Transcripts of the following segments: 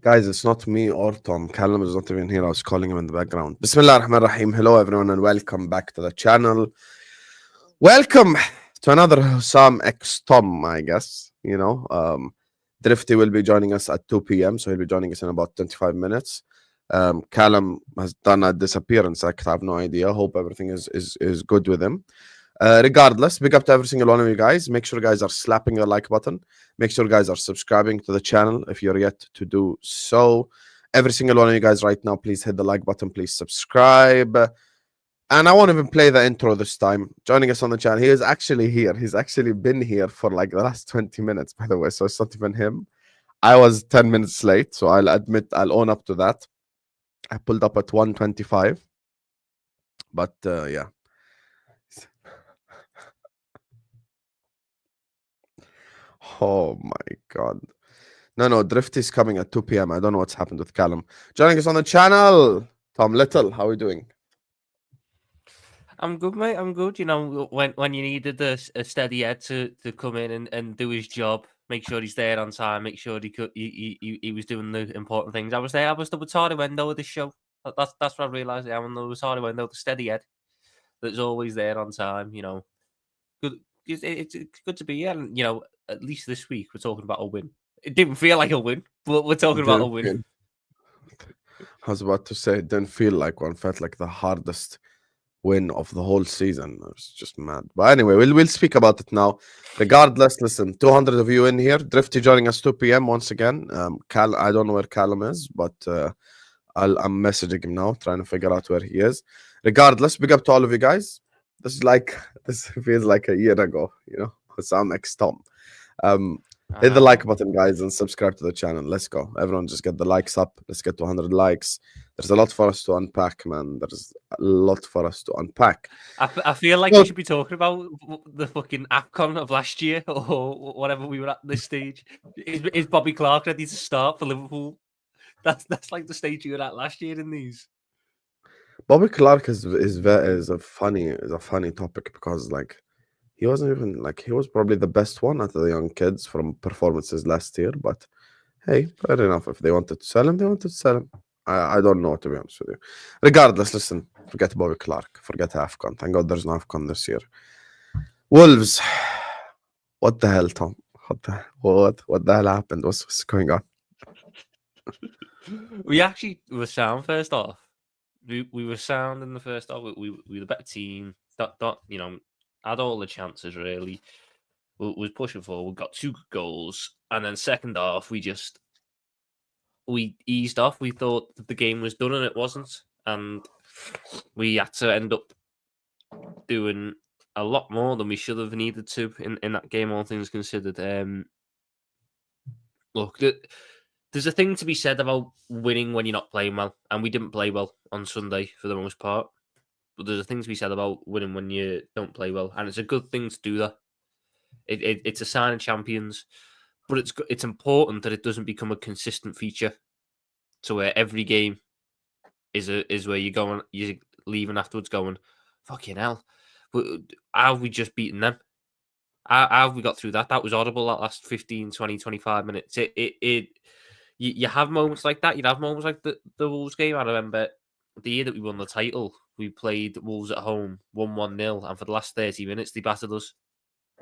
Guys, it's not me or Tom. Callum is not even here. I was calling him in the background. Bismillah ar-Rahman ar-Rahim. Hello, everyone, and welcome back to the channel. Welcome to another Husam X Tom, I guess. Drifty will be joining us at 2 p.m., so he'll be joining us in about 25 minutes. Callum has done a disappearance act. I have no idea. Hope everything is good with him. Regardless, big up to every single one of you guys. Make sure you guys are slapping the like button. Make sure you guys are subscribing to the channel if you're yet to do so. Every single one of you guys right now, please hit the like button. Please subscribe. And I won't even play the intro this time. Joining us on the channel, he is actually here. He's actually been here for like the last 20 minutes, by the way. So it's not even him. I was 10 minutes late, so I'll own up to that. I pulled up at 1:25. But yeah. Oh my god. No, Drifty's coming at 2 p.m. I don't know what's happened with Callum. Joining us on the channel, Tom Little. How are we doing? I'm good, mate. I'm good. You know, when you needed a steady head to come in and do his job, make sure he's there on time, make sure he was doing the important things. I was there. I was the Watari window of this show. That's what I realised. I'm the Watari window, the steady head that's always there on time. You know, good. It's good to be here. And you know, at least this week we're talking about a win. It didn't feel like a win, but we're talking about a win. I was about to say it didn't feel like one. Felt like the hardest win of the whole season. It was just mad. But anyway, we'll speak about it now. Regardless, listen, 200 of you in here. Drifty joining us 2 p.m. once again. I don't know where Callum is, but I'm messaging him now, trying to figure out where he is. Regardless, big up to all of you guys. This feels like a year ago, you know. Husam X Tom. Hit the like button, guys, and subscribe to the channel. Let's go. Everyone just get the likes up. Let's get to 100 likes. There's a lot for us to unpack, man. There's a lot for us to unpack. I feel like we should be talking about the fucking AFCON of last year or whatever we were at this stage. Is Bobby Clark ready to start for Liverpool? That's like the stage you were at last year in these. Bobby Clark is a funny topic because like he wasn't even like he was probably the best one out of the young kids from performances last year. But hey, fair enough. If they wanted to sell him, they wanted to sell him. I don't know, to be honest with you. Regardless, listen, forget Bobby Clark, forget AFCON. Thank God there's no AFCON this year. Wolves. What the hell, Tom? What the hell happened? What's going on? We actually were sound first off. We were sound in the first half. We were the better team. You know, had all the chances really. We was pushing forward. Got 2 goals, and then second half we eased off. We thought that the game was done, and it wasn't. And we had to end up doing a lot more than we should have needed to in that game, all things considered. Look, there's a thing to be said about winning when you're not playing well, and we didn't play well on Sunday for the most part. But there's a thing to be said about winning when you don't play well, and it's a good thing to do that. It's a sign of champions, but it's important that it doesn't become a consistent feature, to where every game is where you're leaving afterwards going, fucking hell, how have we just beaten them? How have we got through that? That was audible that last 15, 20, 25 minutes. You have moments like that. You'd have moments like the Wolves game. I remember the year that we won the title, we played Wolves at home, 1-1-0, and for the last 30 minutes, they battered us.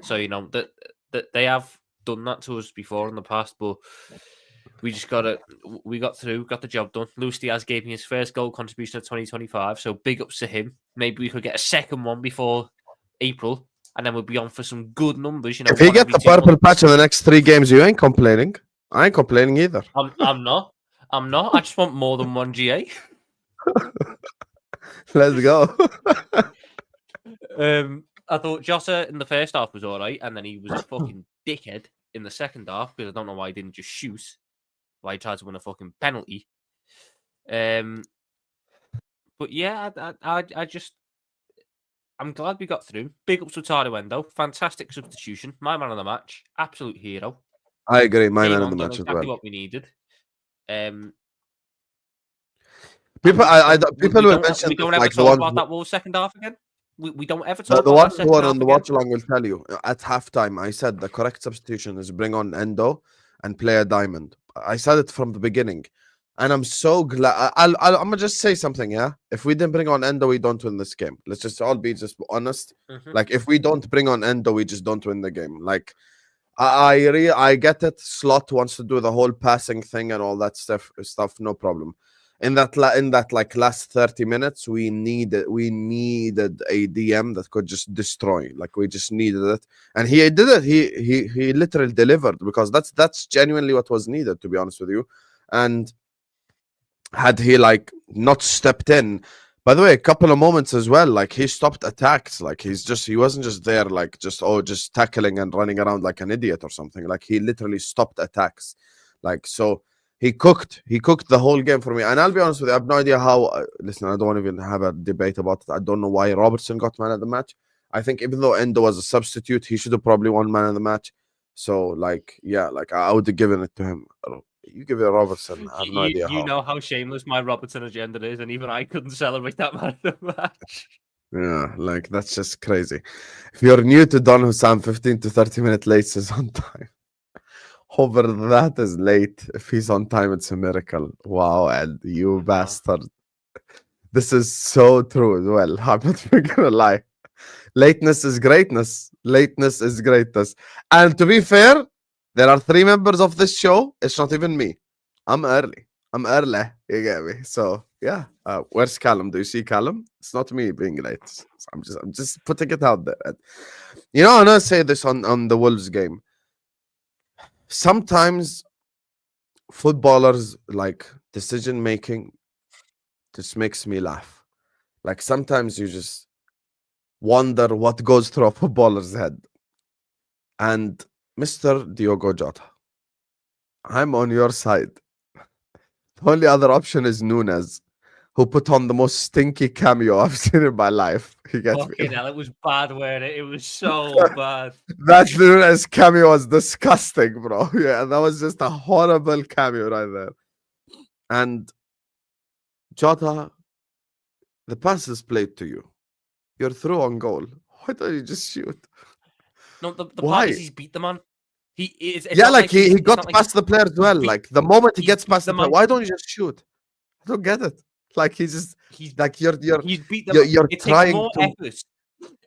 So, you know, that they have done that to us before in the past, but we got through, got the job done. Luis Diaz gave me his first goal contribution of 2025, so big ups to him. Maybe we could get a second one before April, and then we'll be on for some good numbers. You know, if he gets the purple patch in the next 3 games, you ain't complaining. I ain't complaining either. I'm not. I just want more than 1 GA. Let's go. I thought Jota in the first half was all right, and then he was a fucking dickhead in the second half because I don't know why he didn't just shoot. Why he tried to win a fucking penalty. But yeah, I'm glad we got through. Big ups to Tarawendo. Fantastic substitution. My man of the match. Absolute hero. I agree. My man of the match as exactly well. What we needed. People will mention we don't ever like talk about that Wolves second half again. We don't ever talk the about that one on the watch along will tell you at halftime. I said the correct substitution is bring on Endo and play a diamond. I said it from the beginning, and I'm so glad. I'm gonna just say something. Yeah, if we didn't bring on Endo, we don't win this game. Let's just all be just honest. Like if we don't bring on Endo, we just don't win the game. Like I get it. Slot wants to do the whole passing thing and all that stuff. No problem. In that like last 30 minutes, we needed a DM that could just destroy. Like we just needed it, and he did it. He literally delivered, because that's genuinely what was needed, to be honest with you. And had he like not stepped in, by the way, a couple of moments as well, like he stopped attacks. Like he wasn't just there like just tackling and running around like an idiot or something. Like he literally stopped attacks. Like so he cooked the whole game for me. And I'll be honest with you, I have no idea how. Listen, I don't want to even have a debate about it. I don't know why Robertson got man of the match. I think even though Endo was a substitute, he should have probably won man of the match. So like, yeah, like I would have given it to him. You give it to Robertson. I have no idea You how. know how shameless my Robertson agenda is, and even I couldn't celebrate that man of the match. Yeah, like that's just crazy. If you're new to Don Husam, 15 to 30 minutes late is on time. Over that is late. If he's on time, it's a miracle. Wow, and you bastard. This is so true as well. I'm not gonna lie. Lateness is greatness. Lateness is greatness. And to be fair, there are 3 members of this show. It's not even me. I'm early. You get me? So yeah. Where's Callum? Do you see Callum? It's not me being late. I'm just putting it out there. You know, I'm gonna say this on the Wolves game. Sometimes footballers like decision making just makes me laugh. Like sometimes you just wonder what goes through a footballer's head. And Mr. Diogo Jota, I'm on your side. The only other option is Nunes, who put on the most stinky cameo I've seen in my life. You get Fucking me? hell, it was bad, weren't it? It was so bad. That Nunes cameo was disgusting, bro. Yeah, that was just a horrible cameo right there. And Jota, the pass is played to you. You're through on goal. Why don't you just shoot? No, the Why? part is he's beat the man. It's Yeah, not like he it's got not past the player as well. beat- Like the moment he he's gets beat past the the player, man. why don't you just shoot? I don't get it. Like he's just He's like you're he's beat the man. you're It takes trying more to. effort.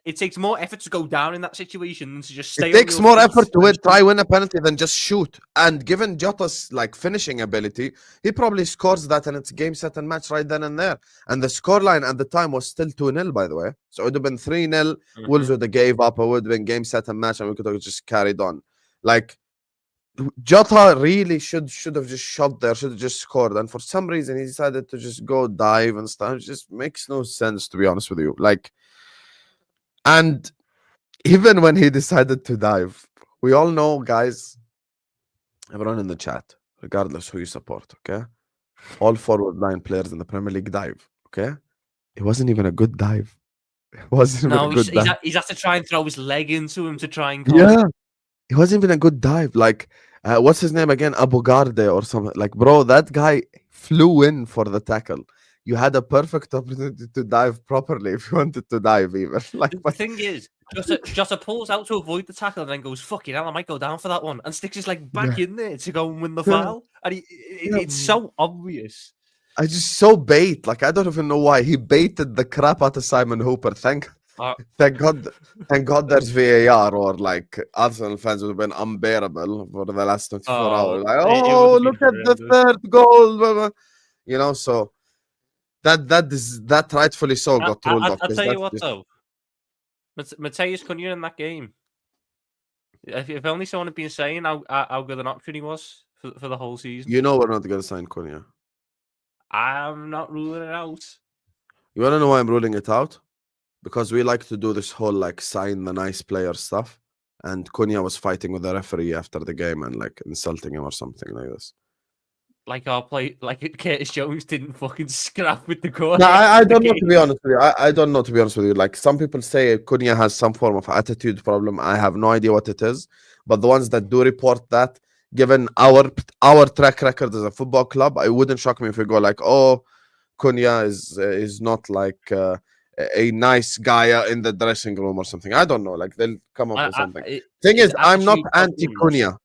It takes more effort to go down in that situation than to just stay It takes on more your feet effort to and shoot. try win a penalty than just shoot. And given Jota's like finishing ability, he probably scores that, and it's game, set, and match right then and there. And the scoreline at the time was still 2-0, by the way. So it would have been 3-0. Wolves would have gave up. It would have been game, set, and match, and we could have just carried on. Like Jota really should have just shot there, should have just scored. And for some reason, he decided to just go dive and stuff. It just makes no sense, to be honest with you. Like, and even when he decided to dive, we all know, guys, everyone in the chat, regardless who you support, okay? All forward line players in the Premier League dive, okay? It wasn't even a good dive. It wasn't even a good dive. He's had to try and throw his leg into him to try and come. Yeah. It wasn't even a good dive. Like, what's his name again? Abu Garde or something. Like, bro, that guy flew in for the tackle. You had a perfect opportunity to dive properly if you wanted to dive, even. Like, The thing is, Jota pulls out to avoid the tackle and then goes, fucking hell, I might go down for that one. And sticks his leg back in there to go and win the foul. And it's so obvious. I just so bait. Like, I don't even know why. He baited the crap out of Simon Hooper. Thank God there's VAR, or like Arsenal fans would have been unbearable for the last 24 hours. Like, look at the third goal. Blah, blah. You know, so that rightfully so got ruled off. I'll tell you what, though. Mateus Cunha in that game. If only someone had been saying how good an option he was for the whole season. You know we're not going to sign Cunha. I'm not ruling it out. You want to know why I'm ruling it out? Because we like to do this whole like sign the nice player stuff, and Cunha was fighting with the referee after the game and like insulting him or something like this. Like Curtis Jones didn't fucking scrap with the court. No, I don't know, to be honest with you. I don't know, to be honest with you. Like some people say Cunha has some form of attitude problem. I have no idea what it is, but the ones that do report that, given our track record as a football club, it wouldn't shock me if we go like, oh, Cunha is not like a nice guy in the dressing room or something. I don't know. Like they'll come up with something. Thing is, I'm not anti Cunha.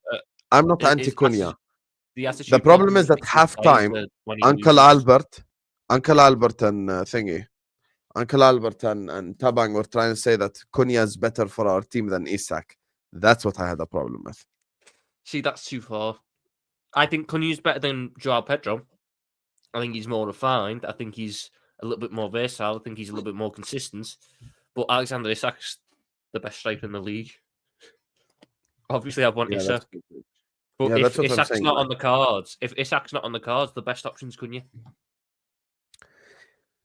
I'm not anti Cunha. The attitude The problem is problems that between half players time, are when he Uncle loses. Albert and thingy, Uncle Albert and Tabang were trying to say that Cunha is better for our team than Isak. That's what I had a problem with. See, that's too far. I think Cunha's better than Joao Pedro. I think he's more refined. I think he's a little bit more versatile. I think he's a little bit more consistent. But Alexander Isak's the best striker in the league. Obviously, I want Yeah, Isak. that's But yeah, if that's what I'm Isak's saying. not on the cards, the best option's Cunha.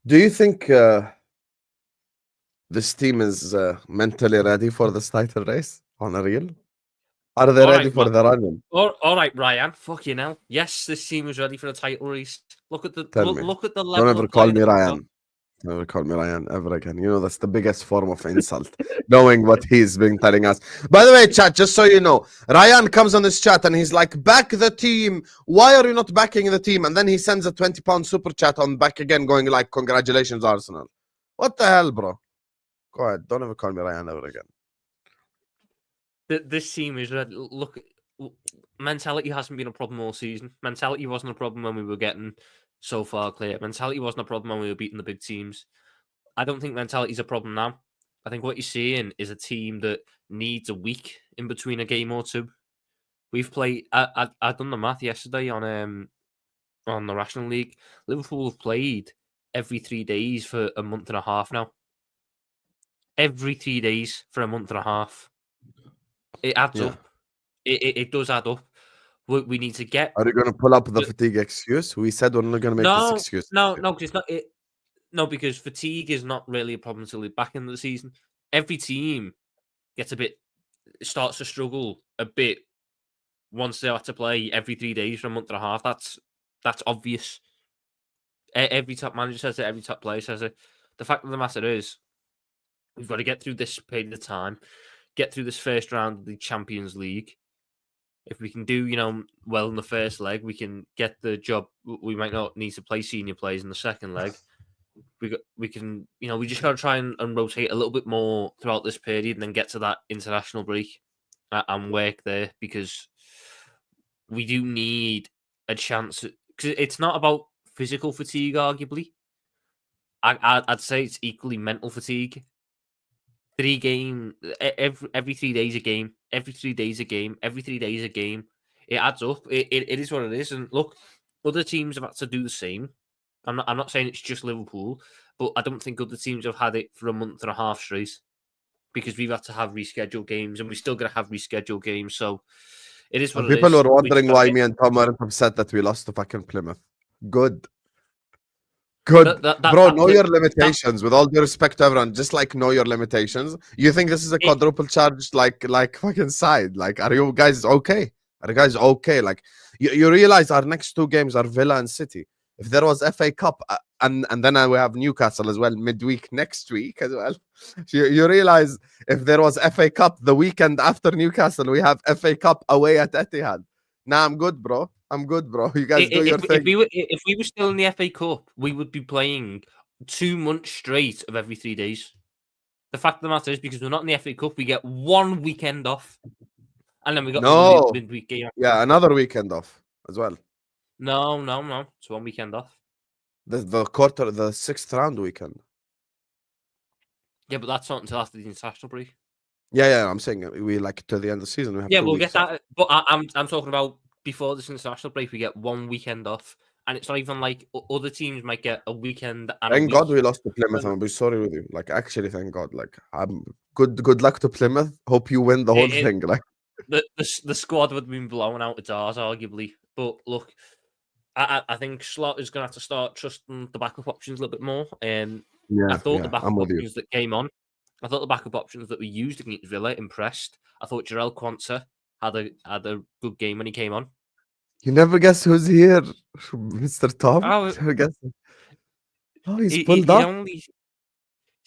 Do you think this team is mentally ready for this title race on a real? Are they All ready right, for the running? all right, Ryan. Fucking hell. Yes, this team is ready for the title race. Look at the Tell me. look at the Don't level ever of call play me that we've got. Ryan. Never call me Ryan ever again. You know, that's the biggest form of insult, knowing what he's been telling us. By the way, chat, just so you know, Ryan comes on this chat and he's like, back the team. Why are you not backing the team? And then he sends a £20 super chat on back again, going like, congratulations, Arsenal. What the hell, bro? Go ahead. Don't ever call me Ryan ever again. This team is ready. Look, mentality hasn't been a problem all season. Mentality wasn't a problem when we were getting so far clear. Mentality wasn't a problem when we were beating the big teams. I don't think mentality is a problem now. I think what you're seeing is a team that needs a week in between a game or two. We've played. I done the math yesterday on the National League. Liverpool have played every 3 days for a month and a half now. Every 3 days for a month and a half. It adds up. It does add up. We need to get. Are you going to pull up the fatigue excuse? We said we're not going to make this excuse. No, because it's not. No, because fatigue is not really a problem until the back end of the season. Every team gets starts to struggle a bit once they have to play every 3 days for a month and a half. That's obvious. Every top manager says it. Every top player says it. The fact of the matter is, we've got to get through this period of time, get through this first round of the Champions League. If we can do, well in the first leg, we can get the job. We might not need to play senior players in the second leg. We can, we just got to try and rotate a little bit more throughout this period and then get to that international break and work there, because we do need a chance. Because it's not about physical fatigue, arguably. I'd say it's equally mental fatigue. Every 3 days a game, every 3 days a game, every 3 days a game. It adds up. It is what it is. And look, other teams have had to do the same. I'm not saying it's just Liverpool, but I don't think other teams have had it for a month and a half straight, because we've had to have rescheduled games and we're still going to have rescheduled games. So it is what it is. People were wondering why me and Tom weren't upset that we lost to fucking Plymouth. Good. Bro, know your limitations. With all due respect to everyone, just like know your limitations. You think this is a quadruple charge, like fucking side? Like, are you guys okay? Are you guys okay? Like, you realize our next 2 games are Villa and City. If there was FA Cup and then we have Newcastle as well midweek next week as well. You realize if there was FA Cup the weekend after Newcastle, we have FA Cup away at Etihad. Nah, I'm good, bro. You guys do your thing. If we were still in the FA Cup, we would be playing 2 months straight of every 3 days. The fact of the matter is, because we're not in the FA Cup, we get 1 weekend off, and then we got the midweek game. Yeah, another weekend off as well. No. It's 1 weekend off. The 6th round weekend. Yeah, but that's not until after the international break. Yeah. I'm saying we to the end of the season. We have we'll get that. But I'm talking about before this international break. We get 1 weekend off, and it's not even like other teams might get a weekend. And thank God we lost to Plymouth. I'm sorry with you. Like, actually, thank God. Like, I'm good luck to Plymouth. Hope you win the whole thing. Like, the squad would have been blown out of doors, arguably. But look, I think Slot is going to have to start trusting the backup options a little bit more. I thought the backup options that came on, I thought the backup options that we used against Villa impressed. I thought Jarell Quansah had a good game when he came on. You never guess who's here, Mr. Tom. He's pulled up. He's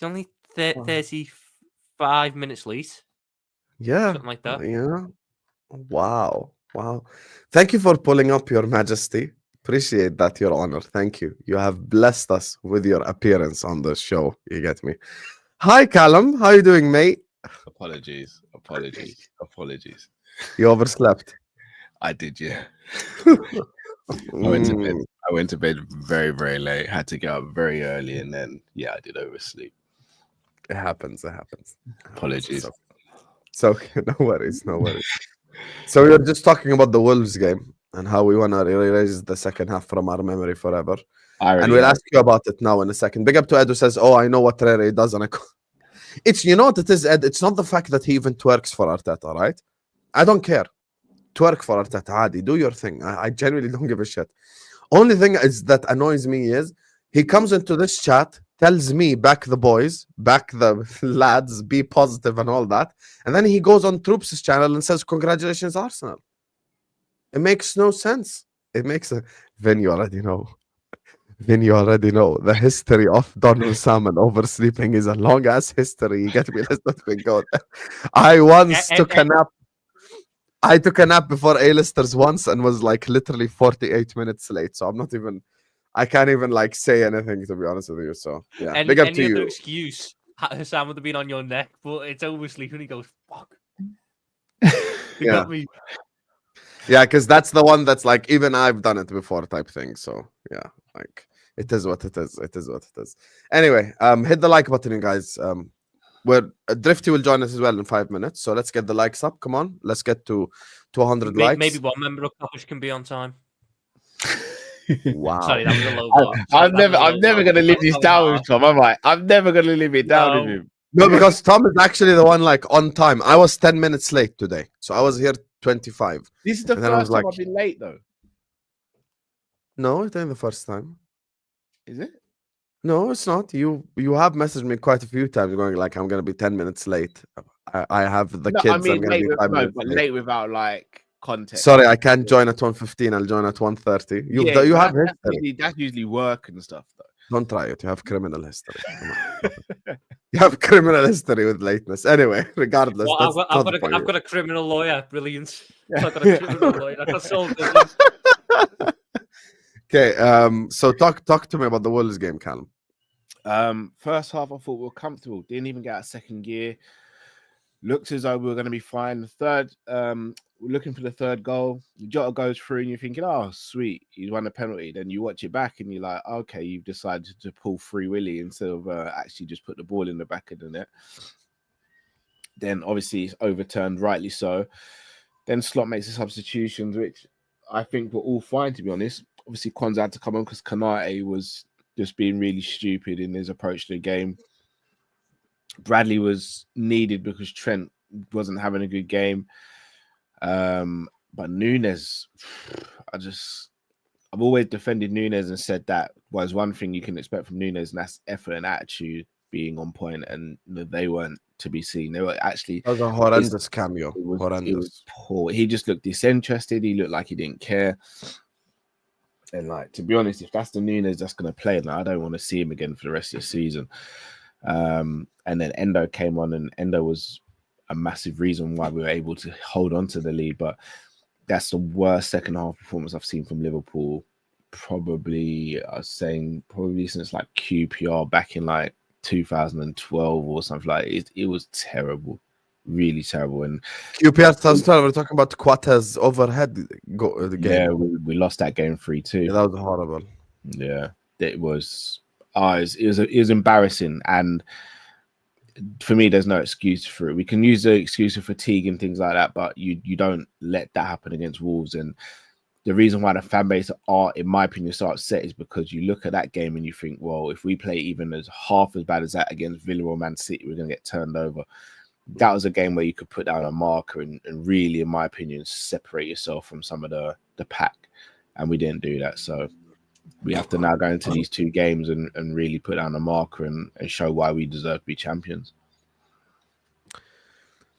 only 35 minutes late. Yeah, something like that. Yeah. Wow. Thank you for pulling up, Your Majesty. Appreciate that, Your Honor. Thank you. You have blessed us with your appearance on the show. You get me? Hi, Callum. How you doing, mate? Apologies. You overslept. I did, yeah. I went to bed. Mm, I went to bed very, very late. Had to get up very early, and then I did oversleep. it happens. It happens. Apologies. It's okay. No worries. No worries. So we were just talking about the Wolves game and how we want to erase the second half from our memory forever. And we'll ask you about it now in a second. Big up to Ed who says, "Oh, I know what Rere does." And it's, you know what it is, Ed? It's not the fact that he even twerks for Arteta, right? I don't care. Twerk for Arteta, Adi. Do your thing. I genuinely don't give a shit. Only thing is that annoys me is he comes into this chat, tells me back the boys, back the lads, be positive and all that, and then he goes on Troops' channel and says, "Congratulations, Arsenal." It makes no sense. It makes a Vin, you already know. Vin, you already know the history of Don Husam and oversleeping is a long ass history. You get me? Let's not even go there. I once took a nap. I took a nap before A-listers once and was like literally 48 minutes late. So I'm not even, I can't even like say anything, to be honest with you. So yeah, big up to Any other you. excuse, Husam would have been on your neck, but it's oversleep when he goes, fuck. You got me. Yeah, because that's the one that's like, even I've done it before type thing. So yeah, like it is what it is. It is what it is. Anyway, hit the like button, you guys. Where Drifty will join us as well in 5 minutes. So let's get the likes up. Come on, let's get to 200 likes. Maybe one member of College can be on time. Wow. Sorry, that was a low blow. I'm never going to live this down with Tom, am I? I'm never going to live it down with him. No, because Tom is actually the one like on time. I was 10 minutes late today. So I was here 25. This is the first time I've been late, though. No, it ain't the first time. Is it? No, it's not. You have messaged me quite a few times going like, I'm going to be 10 minutes late. I have the kids. I mean, late without like context. Sorry, I can't join at 1:15. I'll join at 1:30. You have history. That's usually work and stuff, though. Don't try it. You have criminal history. You have criminal history with lateness. Anyway, regardless. Well, I've got a criminal lawyer. Brilliant. I've got a criminal lawyer. I can solve this. Okay, so talk to me about the Wolves game, Callum. First half, I thought we were comfortable. Didn't even get out of second gear. Looked as though we were going to be fine. The third, we're looking for the third goal. Jota goes through, and you're thinking, "Oh, sweet, he's won a penalty." Then you watch it back, and you're like, "Okay, you've decided to pull Free Willy instead of actually just put the ball in the back of the net." Then obviously it's overturned, rightly so. Then Slot makes the substitutions, which I think were all fine, to be honest. Obviously, Konate had to come on because Konate was just being really stupid in his approach to the game. Bradley was needed because Trent wasn't having a good game. But Nunes, I've always defended Nunes and said that was one thing you can expect from Nunes, and that's effort and attitude being on point, and they weren't to be seen. They were actually... That was a horrendous cameo. It was poor. He just looked disinterested. He looked like he didn't care. And like, to be honest, if that's the Nunes that's going to play, I don't want to see him again for the rest of the season. And then Endo came on, and Endo was a massive reason why we were able to hold on to the lead. But that's the worst second half performance I've seen from Liverpool. Probably since like QPR back in like 2012 or something like it. It was terrible. Really terrible. And QPR 2012, we're talking about Quate's overhead the game. Yeah, we lost that game 3-2. Yeah, that was horrible. Yeah, it was. It was embarrassing, and for me, there's no excuse for it. We can use the excuse of fatigue and things like that, but you don't let that happen against Wolves. And the reason why the fan base are, in my opinion, so upset is because you look at that game and you think, well, if we play even as half as bad as that against Villa or Man City, we're going to get turned over. That was a game where you could put down a marker and really, in my opinion, separate yourself from some of the pack. And we didn't do that. So we have to now go into these two games and really put down a marker and show why we deserve to be champions.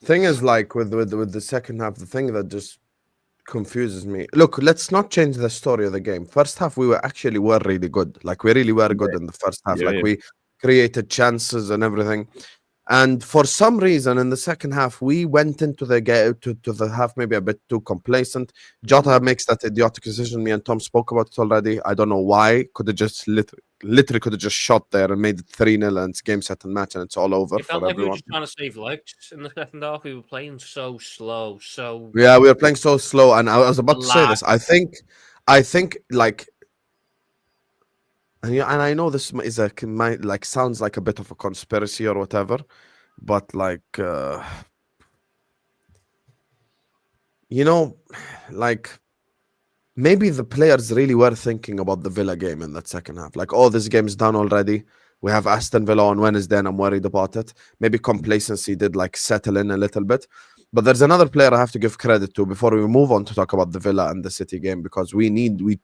Thing is, like with the second half, the thing that just confuses me. Look, let's not change the story of the game. First half, we were really good. Like we really were good in the first half. We created chances and everything. And for some reason, in the second half, we went into the game to the half maybe a bit too complacent. Jota makes that idiotic decision. Me and Tom spoke about it already. I don't know why. Could have just literally could have just shot there and made it 3-0 and it's game, set, and match, and it's all over It felt for like we were everyone. just trying to save legs in the second half. We were playing so slow, so Yeah, we were playing so slow, and I was about to say this. I think like. And I know this is like sounds like a bit of a conspiracy or whatever, but like like maybe the players really were thinking about the Villa game in that second half. Like, oh, this game's done already. We have Aston Villa on Wednesday, and I'm worried about it. Maybe complacency did like settle in a little bit. But there's another player I have to give credit to before we move on to talk about the Villa and the City game, because we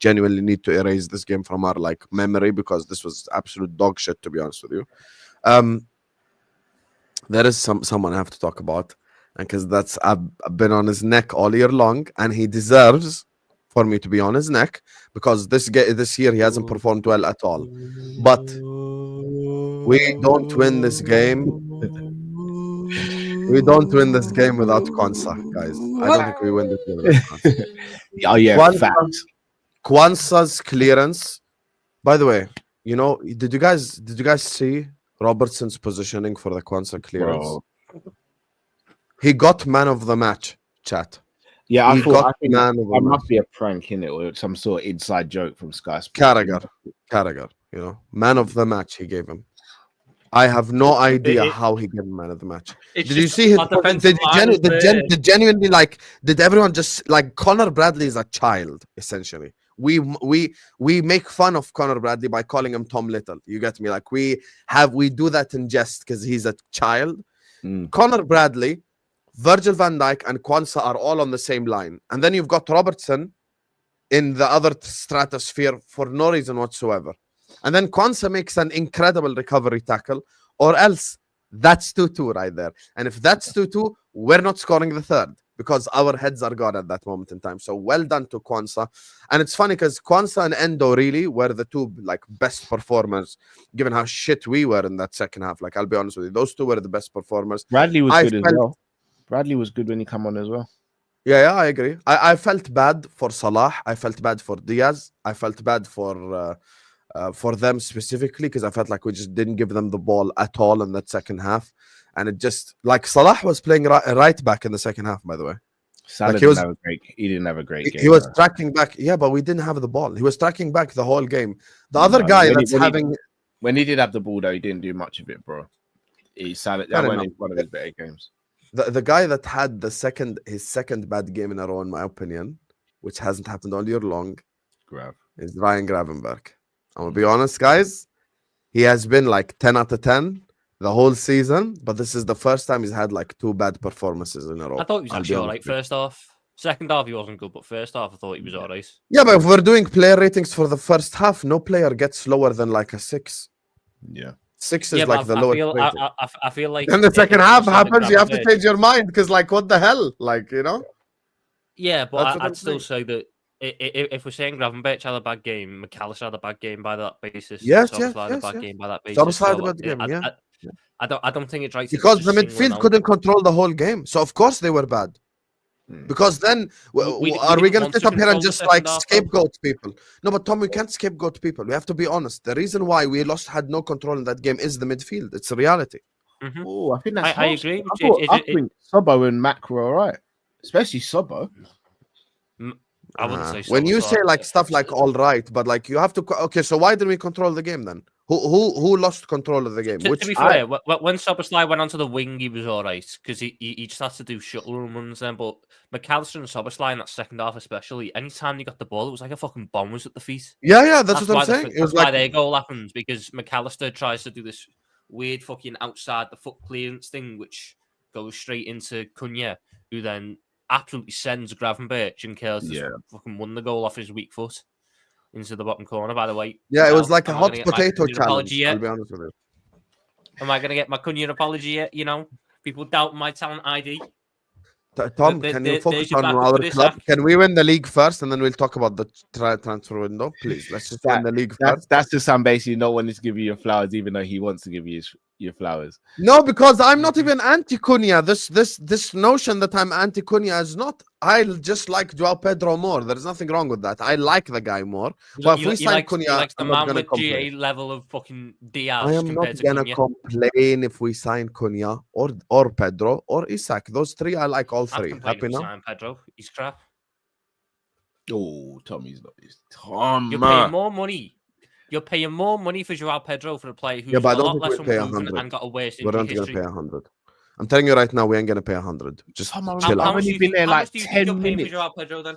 genuinely need to erase this game from our like memory, because this was absolute dog shit, to be honest with you. There is someone I have to talk about, and because I've been on his neck all year long, and he deserves for me to be on his neck, because this year he hasn't performed well at all. But we don't win this game. We don't win this game without Kwanzaa, guys. I don't think we win this game without Kwanzaa. Oh yeah, facts. Kwanzaa's clearance. By the way, did you guys see Robertson's positioning for the Kwanzaa clearance? Bro. He got man of the match, chat. Yeah, I think man of the that match. must be a prank in it, or some sort of inside joke from Sky Sports. Carragher, man of the match he gave him. I have no idea how he gave him man of the match. Did you see his? Did genuinely did everyone just like Connor Bradley is a child essentially? We make fun of Connor Bradley by calling him Tom Little. You get me? Like we do that in jest because he's a child. Connor Bradley, Virgil van Dijk, and Kwanzaa are all on the same line, and then you've got Robertson in the other stratosphere for no reason whatsoever. And then Kwanzaa makes an incredible recovery tackle, or else that's 2-2 right there. And if that's 2-2, we're not scoring the third because our heads are gone at that moment in time. So well done to Kwanzaa. And it's funny because Kwanzaa and Endo really were the two like best performers, given how shit we were in that second half. Like, I'll be honest with you, those two were the best performers. Bradley was good as well. Bradley was good when he came on as well. Yeah, I agree. I felt bad for Salah. I felt bad for Diaz. I felt bad for them specifically because I felt like we just didn't give them the ball at all in that second half, and it just like Salah was playing right back in the second half. By the way, Salah he didn't have a great game. He was tracking back, yeah, but we didn't have the ball. He was tracking back the whole game. The other guy when he did have the ball though, he didn't do much of it, bro. That went one of his better games. The guy that had his second bad game in a row, in my opinion, which hasn't happened all year long, is Ryan Gravenberch. I'm gonna be honest, guys. He has been like 10 out of 10 the whole season, but this is the first time he's had like 2 bad performances in a row. I thought he was actually all right first half. Second half he wasn't good, but first half I thought he was all right. Yeah, but if we're doing player ratings for the first half, no player gets lower than like a 6. Yeah. 6 is like the lowest. I feel like and the second half happens, you have to change your mind because, like, what the hell, like, Yeah, but I'd still say that if we're saying Gravenberch had a bad game, McAllister had a bad game by that basis. Yes. Had a bad game by that basis. I don't think it's right because the midfield couldn't control the whole game, so of course they were bad. Because then are we going to sit up here and just like scapegoat people? No, but Tom, we can't scapegoat people. We have to be honest. The reason why we had no control in that game is the midfield. It's a reality. Mm-hmm. Oh, I think that's. I agree. I think Sobo and Mac were all right, especially Sobo. I wouldn't say so. When you say like stuff like all right, but like you have to. Okay, so why didn't we control the game then? Who lost control of the game? To be fair, when Szoboszlai went onto the wing, he was all right because he just had to do shuttle runs then. But McAllister and Szoboszlai in that second half, especially, anytime he got the ball, it was like a fucking bomb was at the feet. Yeah, that's what I'm saying. It was why their goal happens because McAllister tries to do this weird fucking outside the foot clearance thing, which goes straight into Cunha, who then absolutely sends Gravenberch and Kels fucking won the goal off his weak foot into the bottom corner, by the way. Yeah, it was like a hot potato challenge. I'll be honest with you. Am I going to get my Cunha apology yet? People doubt my talent ID. Tom, can you focus on our club? Can we win the league first and then we'll talk about the transfer window? Please, let's just win the league first. That's just Sam basically not wanting to give you your flowers, even though he wants to give you your flowers. No, because I'm not even anti-Cunha. This notion that I'm anti-Cunha is not. I just like Joao Pedro more. There's nothing wrong with that. I like the guy more. But if we sign Cunha, he likes the I'm not man gonna with complain. GA level of fucking Diaz I am not compared to gonna Cunha. complain if we sign Cunha or Pedro or Isak. Those three, I like all I'd three. complain if Happy we now? sign Pedro. He's crap. Oh, Tommy's not. Tom. You're paying more money. You're paying more money for Joao Pedro for a player who's Yeah, but I a don't lot think less we'll pay unproven 100. and got a worse We're injury not gonna history. pay 100. I'm telling you right now, we ain't gonna pay 100. Just Come on, chill I've out. only been there like how much do you 10 think you're paying for minutes. Joao Pedro then?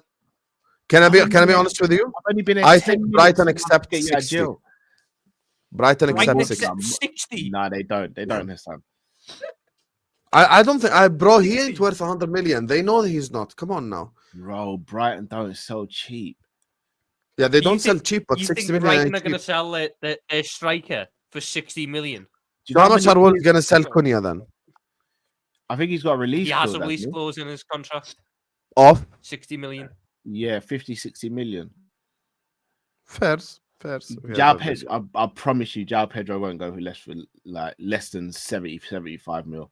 Can I be been- honest with you? I've only been there I 10 think minutes. Brighton and I accept get you out of 60. jail. Brighton Brighton accept 60. accept 60. No, they don't. They don't, Husam. I don't think bro, he 60. ain't worth 100 million. They know he's not. Come on now. Bro, Brighton don't sell cheap. Yeah, they You don't sell think- cheap, but You 60 think million Brighton ain't are going to cheap. sell their striker for 60 million? Do you So know how much many are Wolves years- gonna sell Cunha then? I think he's got a release He has clause, a release hasn't he? clause in his contract. Off? 60 million. Yeah, 50, 60 million. Fairs. Joao Pedro, I promise you, Joao Pedro won't go for less than 70, 75 mil.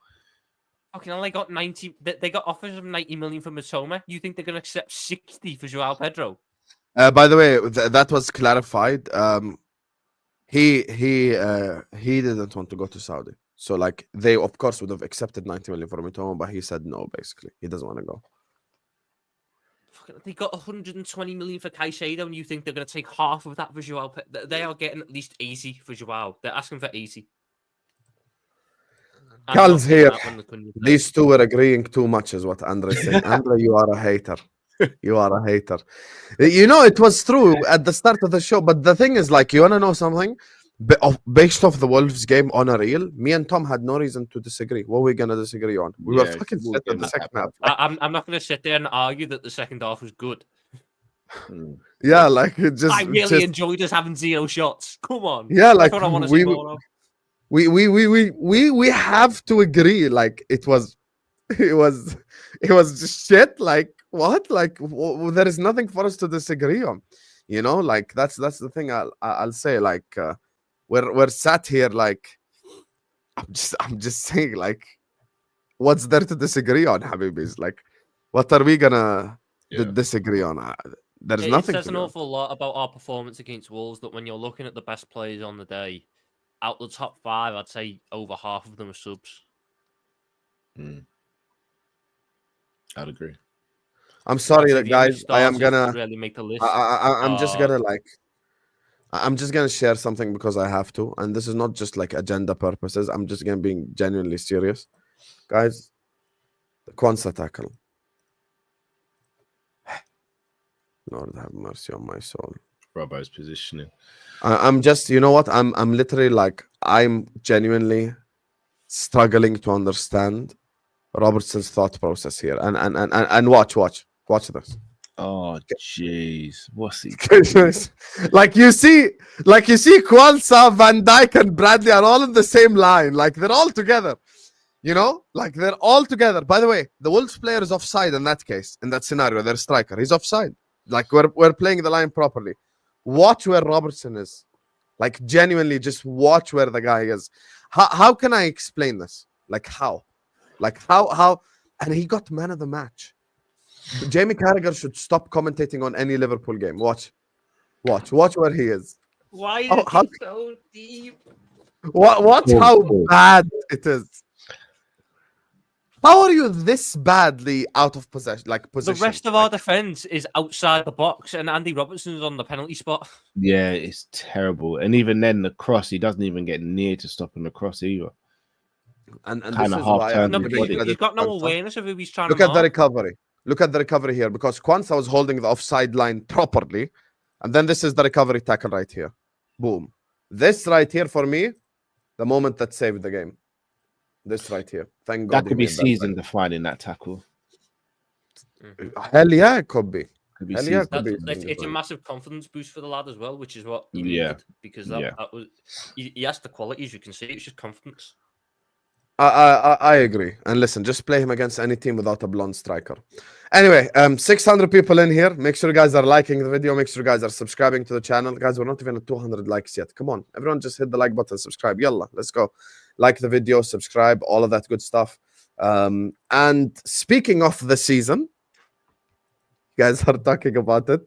Fucking hell, they got 90. They got offers of 90 million for Matoma. You think they're going to accept 60 for Joao Pedro? By the way, that was clarified. He didn't want to go to Saudi. So like they of course would have accepted 90 million for Mitoma, but he said no, basically. He doesn't want to go. They got 120 million for Caicedo, and you think they're going to take half of that for Joao? They are getting at least 80 for Joao. They're asking for 80. I'm not Cal's seeing here. that when the Cunha plays. These two were agreeing too much, is what Andre is saying. Andre, you are a hater. You are a hater. You know, it was true at the start of the show, but the thing is, like, you want to know something? Based off the Wolves game on a reel, me and Tom had no reason to disagree. What were we going to disagree on? We were fucking we'll set get in the that second happened. half. I'm not going to sit there and argue that the second half was good. Yeah, like, it just... I really just, enjoyed us having 0 shots. Come on. yeah, like, That's what I want to see more of. we have to agree. Like, it was just shit. Like, what? Like, there is nothing for us to disagree on. You know, like, that's the thing I'll say. Like, we're sat here, like, I'm just saying, like, what's there to disagree on, Habibis? Like, what are we gonna disagree on? There's nothing. It says to an be on. awful lot about our performance against Wolves that when you're looking at the best players on the day, out the top 5, I'd say over half of them are subs. I'd agree. I'm sorry, Obviously, the guys. I am stars gonna. really make the list. I'm just gonna like. I'm just gonna share something because I have to, and this is not just like agenda purposes. I'm just gonna be genuinely serious, guys. The Kwanzaa tackle. Lord have mercy on my soul. Robbo's positioning. I'm just, you know what? I'm literally like, I'm genuinely struggling to understand Robertson's thought process here. And watch this. Oh, jeez. What's he? like you see Kwanzaa, Van Dijk, and Bradley are all in the same line. Like they're all together. You know, like they're all together. By the way, the Wolves player is offside in that case, in that scenario. Their striker, he's offside. Like we're playing the line properly. Watch where Robertson is. Like genuinely, just watch where the guy is. How can I explain this? Like how? And he got man of the match. Jamie Carragher should stop commentating on any Liverpool game. Watch where he is. Why is How- it so deep? Watch how bad it is. How are you this badly out of possession? Like position. The rest of our defence is outside the box, and Andy Robertson's on the penalty spot. Yeah, it's terrible. And even then, the cross, he doesn't even get near to stopping the cross either. and this kinda is half why turned I'm No, the but giving body. credit he's got to no Kwanzaa. awareness of who he's trying Look to at the mark. recovery. Look at the recovery here because Kwanzaa was holding the offside line properly. And then this is the recovery tackle right here. Boom. This right here for me, the moment that saved the game. This right here. Thank God. That could he be made that season defining, that tackle. tackle. Hell yeah, it could be. Could be Hell yeah, season. could be. It's a massive confidence boost for the lad as well, which is what he Yeah. needed because that was he has the qualities. You can see it's just confidence. I agree. And listen, just play him against any team without a blonde striker. Anyway, 600 people in here. Make sure you guys are liking the video. Make sure you guys are subscribing to the channel. Guys, we're not even at 200 likes yet. Come on. Everyone just hit the like button, subscribe. Yalla, let's go. like the video, subscribe, all of that good stuff. And speaking of the season, you guys are talking about it.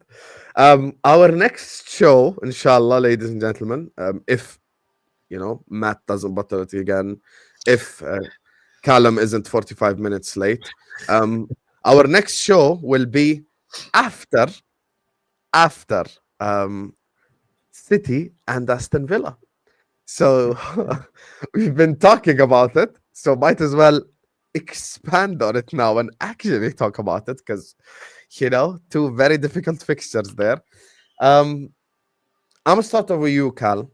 Our next show, inshallah, ladies and gentlemen, if Matt doesn't bottle it again, if Callum isn't 45 minutes late, our next show will be after City and Aston Villa. So we've been talking about it, so might as well expand on it now and actually talk about it, because two very difficult fixtures there. I'm gonna start off with you, Cal.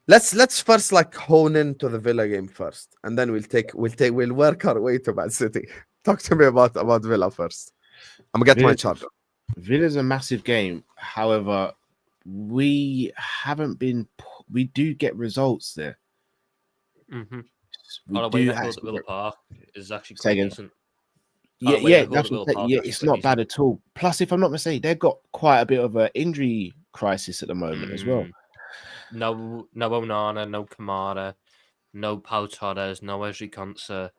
Let's first hone into the Villa game first, and then we'll work our way to Man City. Talk to me about Villa first. I'm gonna get my charger. Villa's a massive game. However, we do get results there. Mm-hmm. We do at Villa Park is actually Say quite again. decent. It's not bad at all. Plus, if I'm not mistaken, they've got quite a bit of an injury crisis at the moment as well. No Onana, no Kamara, no Pau Torres, no Ezri Konsa.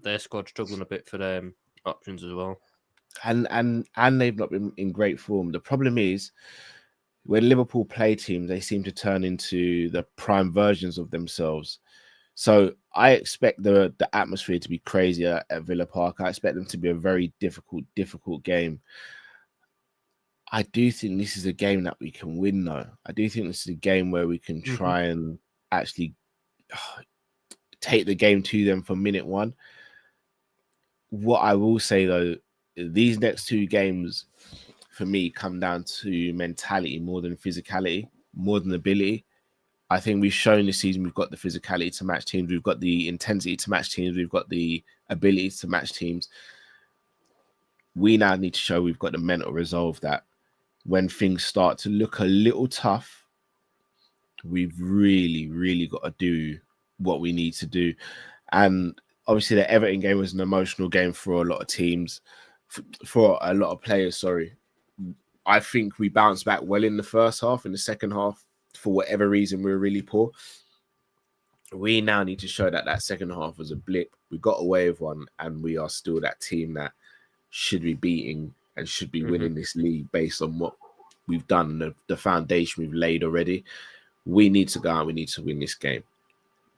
Their squad struggling a bit for options as well. And they've not been in great form. The problem is, when Liverpool play teams, they seem to turn into the prime versions of themselves. So I expect the atmosphere to be crazy at Villa Park. I expect them to be a very difficult game. I do think this is a game that we can win, though. I do think this is a game where we can try and actually take the game to them from minute one. What I will say, though, these next two games, for me, come down to mentality more than physicality, more than ability. I think we've shown this season we've got the physicality to match teams. We've got the intensity to match teams. We've got the ability to match teams. We now need to show we've got the mental resolve that when things start to look a little tough, we've really got to do what we need to do. And obviously the Everton game was an emotional game for a lot of teams, for a lot of players, sorry. I think we bounced back well in the first half. In the second half, for whatever reason, we were really poor. We now need to show that second half was a blip. We got away with one, and we are still that team that should be beating and should be winning this league based on what we've done, the foundation we've laid already. We need to go out. We need to win this game.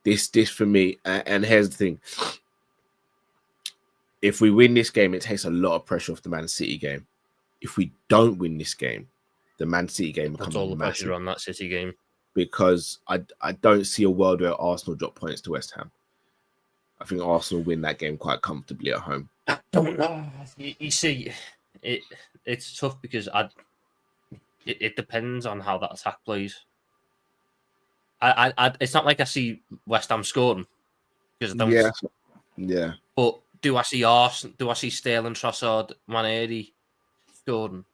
This for me, and here's the thing. If we win this game, it takes a lot of pressure off the Man City game. If we don't win this game, the Man City game becomes all the massive pressure on that City game. Because I don't see a world where Arsenal drop points to West Ham. I think Arsenal win that game quite comfortably at home. I don't know. You see, it's tough because it depends on how that attack plays. It's not like I see West Ham scoring because I don't. Yeah. But do I see Arsenal? Do I see Sterling, Trossard, Maneri scoring?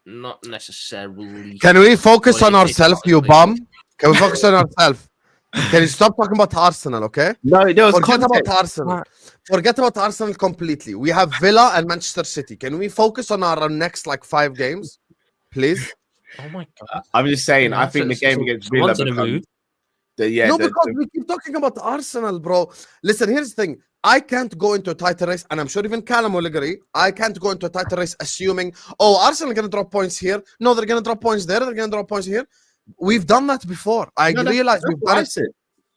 Not necessarily. Can we focus on ourselves, you bum? Can we focus on ourselves? Can you stop talking about Arsenal, okay? No, there was Forget about Arsenal. Forget about Arsenal completely. We have Villa and Manchester City. Can we focus on our next 5 games, please? Oh my god! I'm just saying. I think the game against Villa becomes because we keep talking about Arsenal, bro. Listen, here's the thing. I can't go into a title race, and I'm sure even Callum will agree. I can't go into a title race assuming, Arsenal are going to drop points here. No, they're going to drop points there. They're going to drop points here. We've done that before. I realize we've done it.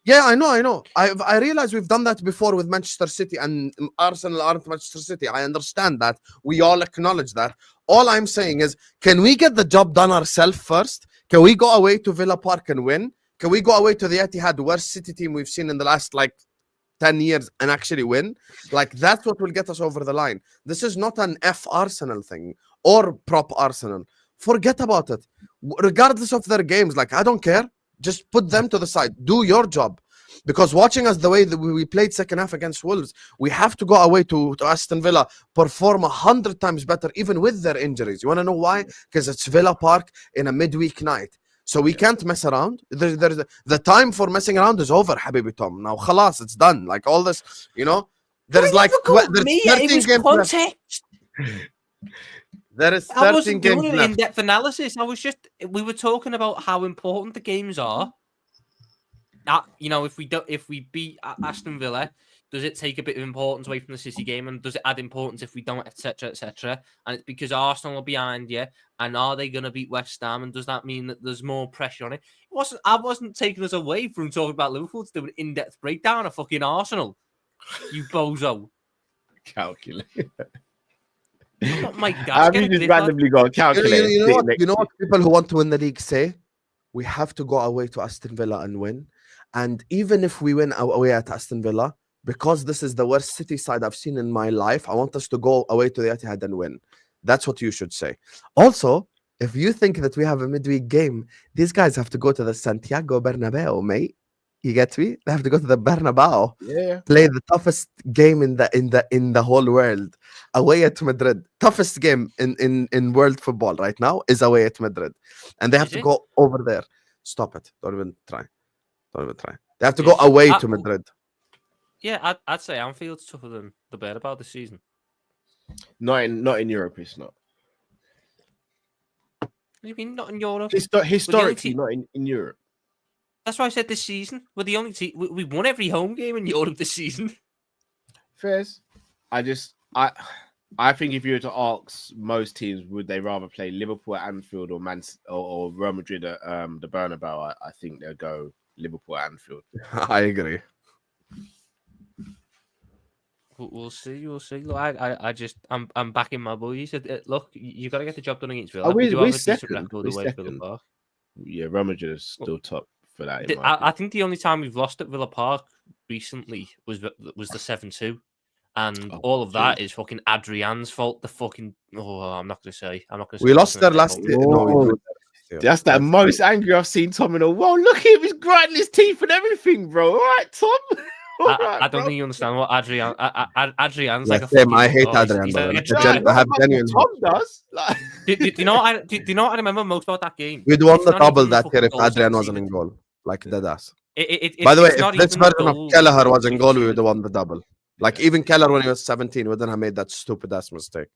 Yeah, I know. I realize we've done that before with Manchester City, and Arsenal aren't Manchester City. I understand that. We all acknowledge that. All I'm saying is, can we get the job done ourselves first? Can we go away to Villa Park and win? Can we go away to the Etihad, the worst City team we've seen in the last 10 years, and actually win? That's what will get us over the line. This is not an F Arsenal thing or prop Arsenal. Forget about it. Regardless of their games, I don't care. Just put them to the side. Do your job. Because watching us the way that we played second half against Wolves, we have to go away to Aston Villa, perform 100 times better, even with their injuries. You want to know why? Because it's Villa Park in a midweek night. So we can't mess around. The time for messing around is over, Habibi Tom. Now, khalas, it's done. All this, there's there's 13 games left. There is 13 I wasn't games doing left. in-depth analysis. We were talking about how important the games are. if we beat Aston Villa, does it take a bit of importance away from the City game, and does it add importance if we don't, etc., etc.? And it's because Arsenal are behind you, and are they going to beat West Ham? And does that mean that there's more pressure on it? I wasn't taking us away from talking about Liverpool to do an in-depth breakdown of fucking Arsenal. You bozo. Calculate. I'm not Mike Have Gaskell. you just randomly got a calculator? You know what people who want to win the league say? We have to go away to Aston Villa and win. And even if we win away at Aston Villa, because this is the worst City side I've seen in my life, I want us to go away to the Etihad and win. That's what you should say. Also, if you think that we have a midweek game, these guys have to go to the Santiago Bernabeu, mate. You get me? They have to go to the Bernabeu. Yeah. Play the toughest game in the whole world, away at Madrid. Toughest game in world football right now is away at Madrid, and they have to go over there. Stop it! Don't even try. Don't even try. They have to go away to Madrid. Yeah, I'd say Anfield's tougher than the Bernabeu this season. Not in Europe. It's not. What do you mean not in Europe? Historically, not in Europe. That's why I said this season. We're the only team. We won every home game in Europe this season. Fairs. I think if you were to ask most teams, would they rather play Liverpool at Anfield or Real Madrid at the Bernabeu? I think they'll go Liverpool at Anfield. I agree. We'll see. We'll see. Look, I'm backing my boys. Look, you got to get the job done against Villa. We're second. Yeah, Real Madrid is still top. For that, I think the only time we've lost at Villa Park recently was the 7-2, and all of that is fucking Adrian's fault. The fucking I'm not going to say. We lost there last year. No, that's the most angry I've seen Tom in a while. Look at him, he's grinding his teeth and everything, bro. All right, Tom. I don't think you understand what Adrian's like. I hate Adrian. I have genuine. Tom does. Do you know what I remember most about that game? We'd won the double that year if Adrian wasn't in goal. Like dead ass. By the way, if this version of Kelleher was in goal, we would have won the double. Like even Keller when he was 17 wouldn't have made that stupid ass mistake.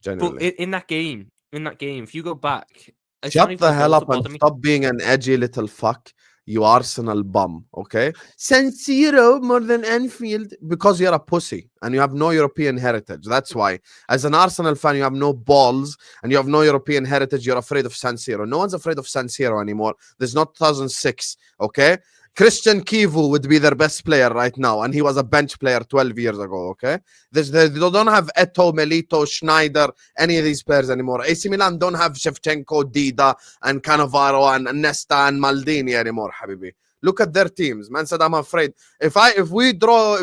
Genuinely. But in that game, if you go back, shut the hell up and stop being an edgy little fuck. You Arsenal bum, okay? San Siro more than Anfield because you're a pussy and you have no European heritage. That's why. As an Arsenal fan, you have no balls and you have no European heritage. You're afraid of San Siro. No one's afraid of San Siro anymore. There's not 2006, okay? Christian Kivu would be their best player right now, and he was a bench player 12 years ago, okay? They don't have Eto'o, Melito, Schneider, any of these players anymore. AC Milan don't have Shevchenko, Dida, and Cannavaro, and Nesta, and Maldini anymore, habibi. Look at their teams. Man said, I'm afraid. If we draw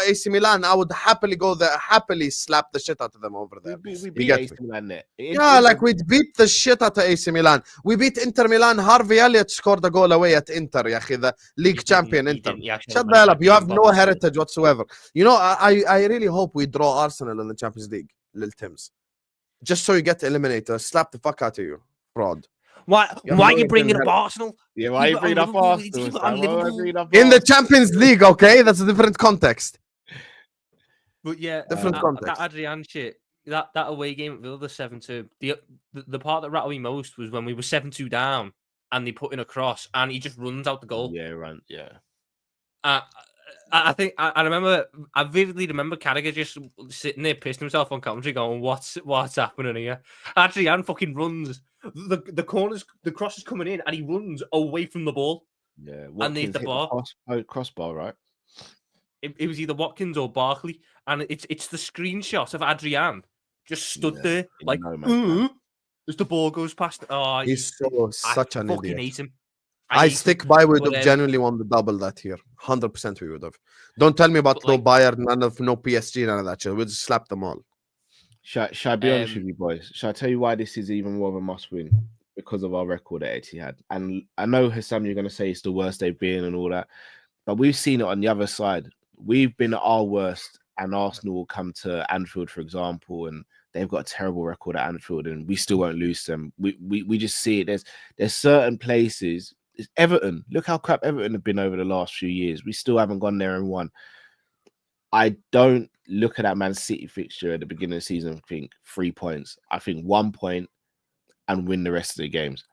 AC Milan, I would happily go there, happily slap the shit out of them over there. We beat AC Milan there. Yeah, like we'd beat the shit out of AC Milan. We beat Inter Milan. Harvey Elliott scored a goal away at Inter, the league champion Inter. Shut the hell up. You have no heritage whatsoever. You know, I really hope we draw Arsenal in the Champions League, Lil Tims. Just so you get eliminated. Slap the fuck out of you, fraud. Why are you bringing up Arsenal? Yeah, why are you bringing up Arsenal? In the Champions League, okay? That's a different context. But yeah, different context. That Adrian shit, that away game at Villa, the 7-2. The part that rattled me most was when we were 7-2 down and they put in a cross and he just runs out the goal. Yeah, right. Yeah. I think I vividly remember Carragher just sitting there pissing himself on commentary going, what's happening here? Adrian fucking runs. The cross is coming in and he runs away from the ball. Yeah. And there's the bar. Crossbar, right? It was either Watkins or Barkley. And it's the screenshot of Adrian just stood there like, as the ball goes past. Oh, he's such an idiot. Hate him. I stick by, we would have genuinely won the double that year. 100% we would have. Don't tell me about no Bayern, no PSG, none of that shit. We'd just slap them all. Shall I be honest with you, boys? Shall I tell you why this is even more of a must-win? Because of our record at Etihad. And I know, Husam, you're going to say it's the worst they've been and all that. But we've seen it on the other side. We've been at our worst, and Arsenal will come to Anfield, for example, and they've got a terrible record at Anfield, and we still won't lose them. We just see it. There's certain places. It's Everton. Look how crap Everton have been over the last few years. We still haven't gone there and won. I don't look at that Man City fixture at the beginning of the season and think 3 points. I think 1 point and win the rest of the games.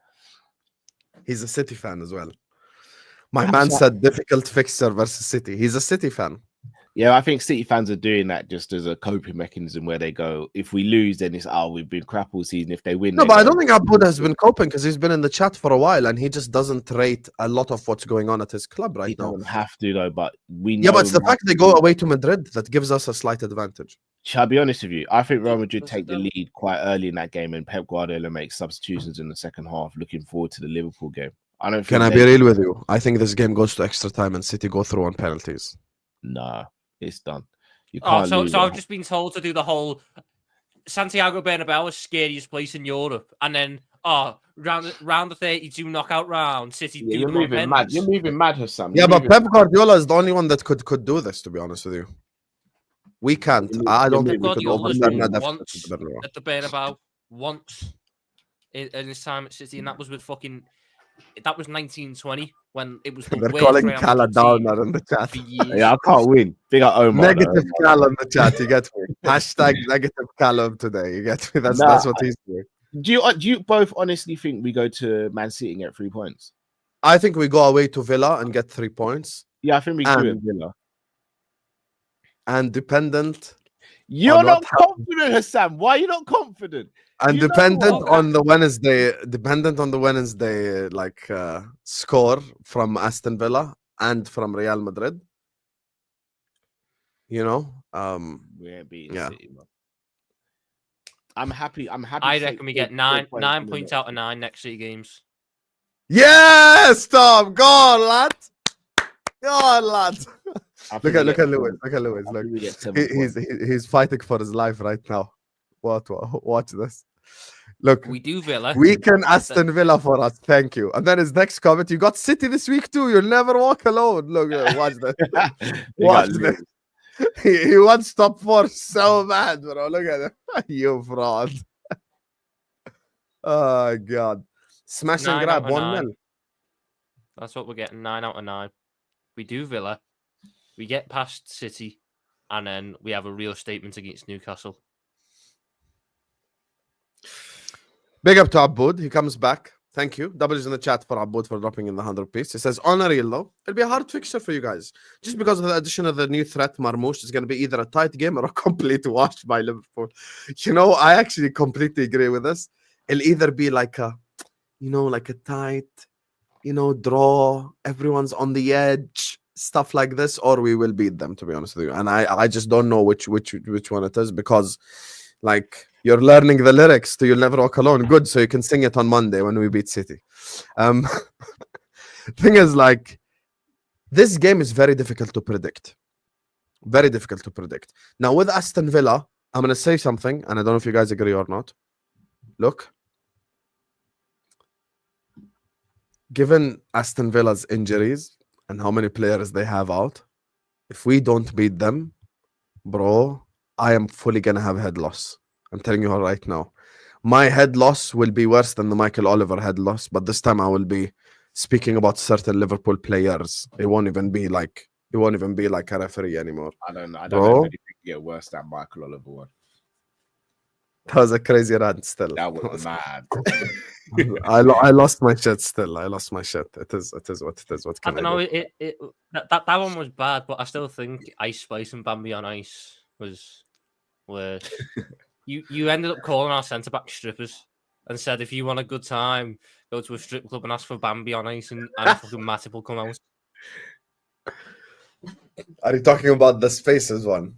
He's a City fan as well. My man said difficult fixture versus City. He's a City fan. Yeah, I think City fans are doing that just as a coping mechanism where they go, if we lose, then it's, we've been crap all season. If they win, No, they but I go, don't think Abud has been coping because he's been in the chat for a while and he just doesn't rate a lot of what's going on at his club he right now. doesn't have to though, but we know. Yeah, but it's the fact they go away to Madrid that gives us a slight advantage. Shall I be honest with you? I think Real Madrid take the lead quite early in that game, and Pep Guardiola makes substitutions in the second half. Looking forward to the Liverpool game. I don't. Can I be real with you? I think this game goes to extra time and City go through on penalties. Nah, it's done. You Oh, can't so lose I've just been told to do the whole Santiago Bernabeu is scariest place in Europe, and then round the 32 knockout round, City. Yeah, do you're them on moving mad. pens. You're moving mad, Husam. Yeah, but Pep Guardiola is the only one that could do this, to be honest with you. We can't. I don't think we could Guardiola's overturn won that once at the Bernabeu, once in his time at City, and that was with fucking. That was 1920 when it was the They're worst calling Real Callum Madrid team Downer in the chat. for years. Yeah, I can't win. Big up Omar. Negative Callum in the chat, you get me? Hashtag negative Callum today, you get me? That's what he's doing. Do you both honestly think we go to Man City and get 3 points? I think we go away to Villa and get 3 points. Yeah, I think we do it, Villa. And dependent. You're not confident, Husam. Why are you not confident? And dependent on the Wednesday, like score from Aston Villa and from Real Madrid. You know, we ain't beating yeah. City, man. I'm happy. I reckon we get 9 points out of 9 next City games. Yes, Tom, go on, lad. Go on, lad. Look at Lewis. Look at Lewis. Look, he's fighting for his life right now. Watch this. Look, we do Villa. We can Aston Villa for us. Thank you. And then his next comment: you got City this week too. You'll never walk alone. Look, watch this. Watch this. He wants top 4 so bad, bro. Look at it. You fraud. Oh God. Smash and grab 1-0. That's what we're getting. 9 out of 9. We do Villa. We get past City, and then we have a real statement against Newcastle. Big up to Abud. He comes back. Thank you. W's in the chat for Abud for dropping in the 100 piece. He says, on a real though, it'll be a hard fixture for you guys. Just because of the addition of the new threat, Marmoush, is going to be either a tight game or a complete wash by Liverpool. You know, I actually completely agree with this. It'll either be like a, like a tight, draw. Everyone's on the edge. Stuff like this, or we will beat them, to be honest with you. And I just don't know which one it is, because like you're learning the lyrics to You'll Never Walk Alone. Good, so you can sing it on Monday when we beat City. Thing is, like, this game is very difficult to predict. Very difficult to predict. Now with Aston Villa, I'm gonna say something, and I don't know if you guys agree or not. Look, given Aston Villa's injuries and how many players they have out, if we don't beat them, bro, I am fully gonna have head loss. I'm telling you right now. My head loss will be worse than the Michael Oliver head loss, but this time I will be speaking about certain Liverpool players. It won't even be like a referee anymore. I don't know if it can get worse than Michael Oliver one. That was a crazy rant still. That was mad. I lost my shit still. I lost my shit. It is what it is. What can I don't know. do? That one was bad, but I still think Ice Spice and Bambi on Ice was worse. You ended up calling our centre-back strippers and said, if you want a good time, go to a strip club and ask for Bambi on Ice, and fucking Matip will come out. Are you talking about the Spaces one?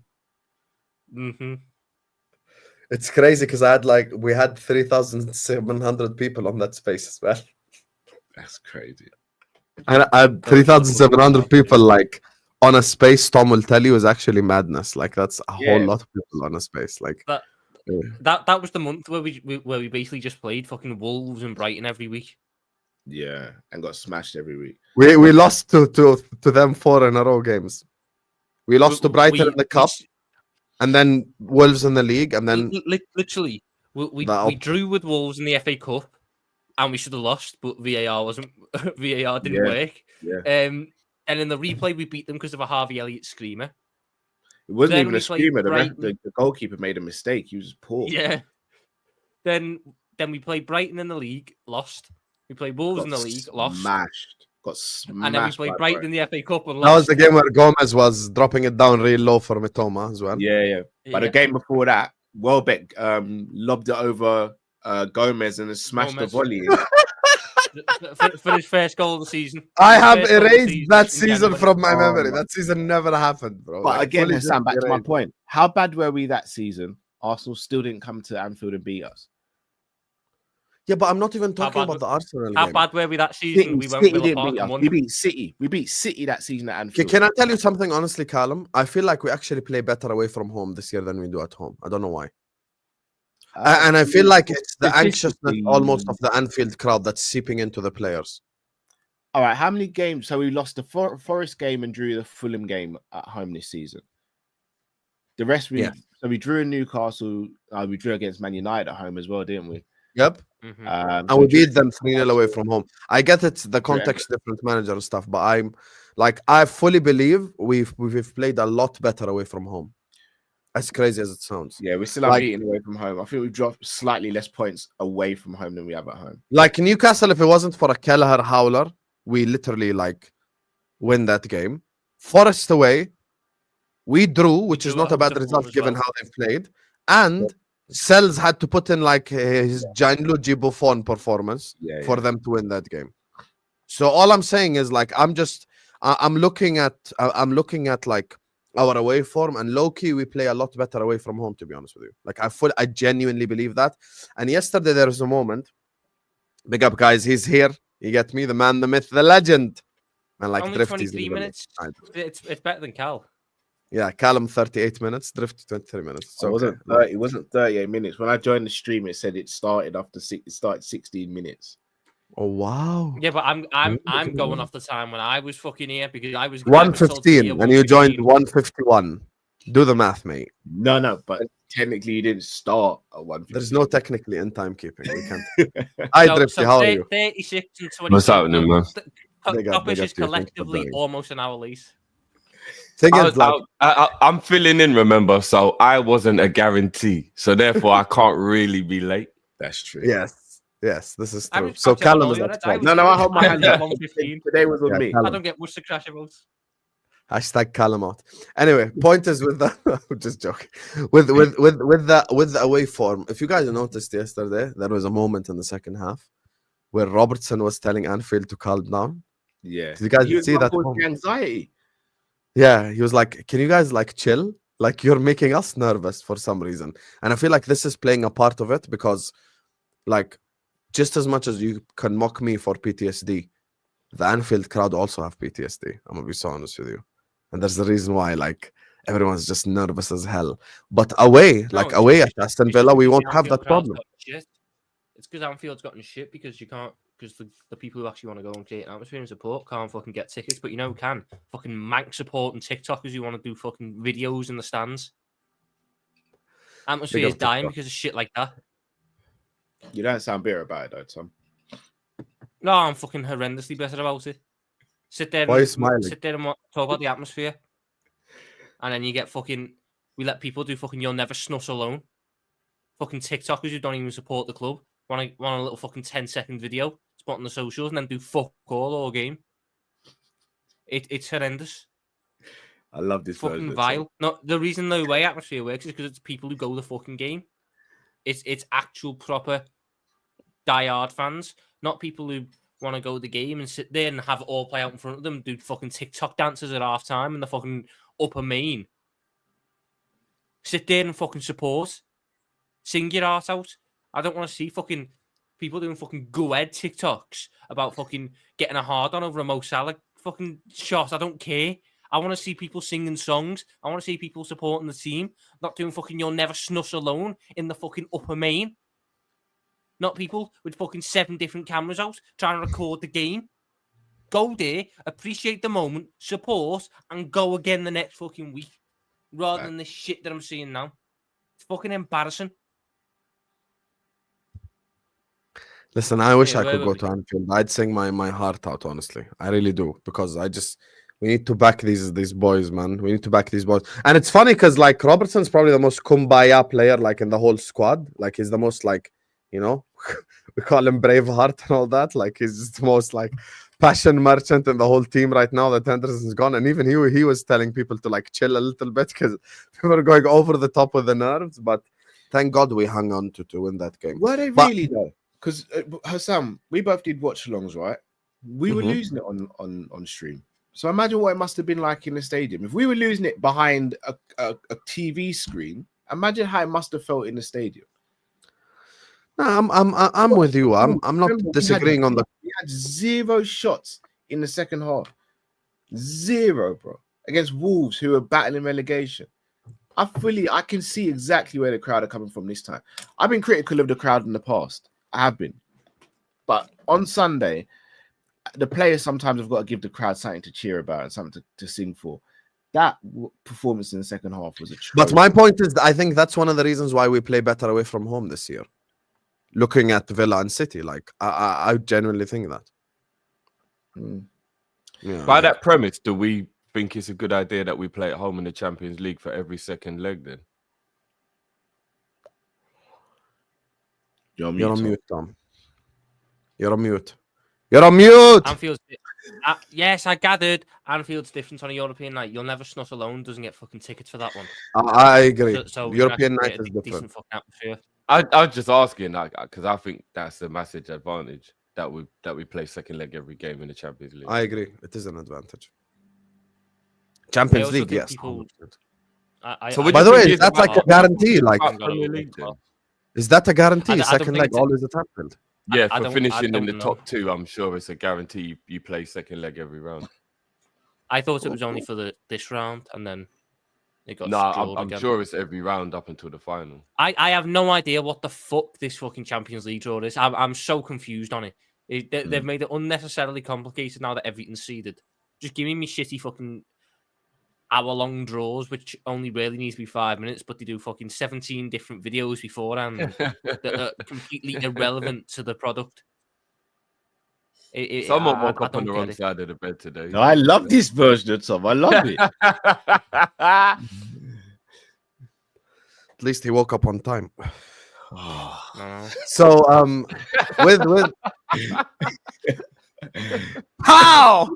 Mm-hmm. It's crazy because we had 3,700 people on that space as well. That's crazy. And I had 3,700 people like on a space. Tom will tell you is actually madness. Like that's a whole lot of people on a space. Like that was the month where we basically just played fucking Wolves and Brighton every week. Yeah, and got smashed every week. We lost to them 4 in a row games. We lost to Brighton in the cup, and then Wolves in the league, and then literally we drew with Wolves in the FA Cup, and we should have lost, but VAR didn't work. Yeah. And in the replay we beat them because of a Harvey Elliott screamer. It wasn't even a screamer. The goalkeeper made a mistake. He was just poor. Yeah. Then we played Brighton in the league, lost. We played Wolves in the league, lost. got smashed. And then we played by Brighton in the FA Cup and That was lost. the game where Gomez was dropping it down real low for Mitoma as well. Yeah. But the Yeah. game before that, Welbeck lobbed it over Gomez and smashed the Gomez. volley. for his first goal of the season. I His have first goal of the erased season that in season January. from my Oh, memory. my- That season never happened, bro. But Like, again, fully Sam, back to my erased. point. How bad were we that season? Arsenal still didn't come to Anfield and beat us. Yeah, but I'm not even talking bad about the Arsenal How game. bad were we that season? City, We went City Villa didn't Park beat and us. won. We beat City. We beat City that season at Okay, Anfield. can I tell you something honestly, Callum? I feel like we actually play better away from home this year than we do at home. I don't know why. And I feel like it's the anxiousness statistically- almost of the Anfield crowd that's seeping into the players. All right, how many games? So we lost the Forest game and drew the Fulham game at home this season. The rest we Yeah. so we drew in Newcastle. We drew against Man United at home as well, didn't we? Yep. Mhm. And So we drew beat them 3-0 away from home. I get it's the context, different manager and stuff, but I fully believe we've played a lot better away from home. As crazy as it sounds. Yeah, we're still Like- unbeaten away from home. I think we've dropped slightly less points away from home than we have at home. Like Newcastle, if it wasn't for a Kelleher howler, we literally like win that game. Forest away, we drew, which is drew not at a bad Liverpool result as given well. how they've played. And Sells had to put in like his Gianluigi Buffon performance Yeah, for them to win that game. So all I'm saying is like I'm looking at like our away form, and low key we play a lot better away from home, to be honest with you. Like I genuinely believe that. And yesterday there was a moment. Big up, guys. He's here. You get me, the man, the myth, the legend. And like Only Drifty's 23 minutes. It's better than Cal. Yeah, Callum 38 minutes, Drift 23 minutes. So it wasn't 38 minutes. When I joined the stream, it said it started after it started 16 minutes. Oh wow. Yeah, but I'm Okay. going off the time when I was fucking here because I was 115 and you joined 151. Do the math, mate. No, but technically you didn't start at 1. There's no technically in timekeeping. We can't. Hi, Drifty. How are you? 36 and 20. What's happening, man? Big up, Top big is up to you. Thanks for collectively joining. almost an hour late. Thing is, like, I'm filling in, remember? So I wasn't a guarantee. So therefore, I can't really be late. That's true. yes, this is I true. was So catching up Callum on is all at your- fault. No, I hold my I hands was up. at 115. Today was on Yeah, me. Callum. I don't get much to crash about. Hashtag Callum out. Anyway, point is with the just joking. With the away form. If you guys noticed yesterday, there was a moment in the second half where Robertson was telling Anfield to calm down. Yeah. Did you guys He was see one that causing moment? anxiety. Yeah, he was like, "Can you guys like chill? Like you're making us nervous for some reason." And I feel like this is playing a part of it because, like, just as much as you can mock me for PTSD, the Anfield crowd also have PTSD. I'm gonna be so honest with you, and there's the reason why like everyone's just nervous as hell. But away, like No, away at Aston Villa, we because won't the have Anfield that crowd's problem. got shit. It's because Anfield's gotten shit because you can't, because the people who actually want to go and create an atmosphere and support can't fucking get tickets, but you know who can? Fucking mank support and TikTokers who want to do fucking videos in the stands. Atmosphere Big is up dying TikTok. because of shit like that. You don't sound bitter about it, though, Tom. No, I'm fucking horrendously bitter about it. Sit there Why are you and smiling? talk about the atmosphere, and then you get fucking. We let people do fucking. You'll never snuss alone. Fucking TikTokers who don't even support the club want a little fucking 10-second video, spot on the socials, and then do fuck all game. It's horrendous. I love this version Fucking of vile. No, the reason the way atmosphere works is because it's people who go the fucking game. It's actual proper diehard fans, not people who want to go to the game and sit there and have it all play out in front of them, do fucking TikTok dances at half time in the fucking upper main. Sit there and fucking support. Sing your heart out. I don't want to see fucking people doing fucking go-ahead TikToks about fucking getting a hard on over a Mo Salah fucking shot. I don't care. I want to see people singing songs. I want to see people supporting the team, not doing fucking "You'll Never Snuss Alone" in the fucking upper main. Not people with fucking 7 different cameras out trying to record the game. Go there, appreciate the moment, support, and go again the next fucking week. Rather than this shit that I'm seeing now. It's fucking embarrassing. Listen, I wish Yeah, I where could were go we? to Anfield. I'd sing my heart out, honestly. I really do, because we need to back these boys, man. We need to back these boys. And it's funny because like Robertson's probably the most kumbaya player like in the whole squad. Like he's the most like, you know, we call him Braveheart and all that. Like he's just the most like passion merchant in the whole team right now that Henderson's gone, and even he was telling people to like chill a little bit because people are going over the top with the nerves. But thank God we hung on to win that game. Were they But- really though? Because Husam, we both did watch-alongs, right? We were Mhm. losing it on stream. So imagine what it must have been like in the stadium. If we were losing it behind a TV screen, imagine how it must have felt in the stadium. No, I'm with you. I'm not Remember, disagreeing on the. We had 0 shots in the second half. 0, bro. Against Wolves, who are battling relegation. I can see exactly where the crowd are coming from this time. I've been critical of the crowd in the past. I have been. But on Sunday, the players sometimes have got to give the crowd something to cheer about and something to sing for. That performance in the second half was a But my point is, I think that's one of the reasons why we play better away from home this year. Looking at Villa and City, like I genuinely think that. Yeah. By that premise, do we think it's a good idea that we play at home in the Champions League for every second leg then? You're You're on mute, Tom. You're on mute. You're on mute. Anfield's yes, I gathered. Anfield's different on a European night. You'll never snot alone. Doesn't get fucking tickets for that one. I agree. So European we night can is get a different. decent fucking atmosphere. I was just asking, like, because I think that's a massive advantage that we play second leg every game in the Champions League. I agree. It is an advantage. I Champions also League, think yes. people- 100%. So what By do the you way, think is that is like a about- guarantee? Like, About Premier League then? is that a guarantee? I don't Second think leg it's- always at Anfield. Yeah, I for don't- finishing I in the don't top know. 2, I'm sure it's a guarantee you play second leg every round. I thought it was only for this round, and then it got No, secured I'm again. sure it's every round up until the final. I have no idea what the fuck this fucking Champions League draw is. I'm so confused on it. They've made it unnecessarily complicated now that everything's seeded. Just give me shitty fucking hour-long draws, which only really needs to be 5 minutes, but they do fucking 17 different videos beforehand that are completely irrelevant to the product. Someone I woke up on don't the get wrong it. side of the bed today. No, I love this version of Tom. I love it. At least he woke up on time. No. So with how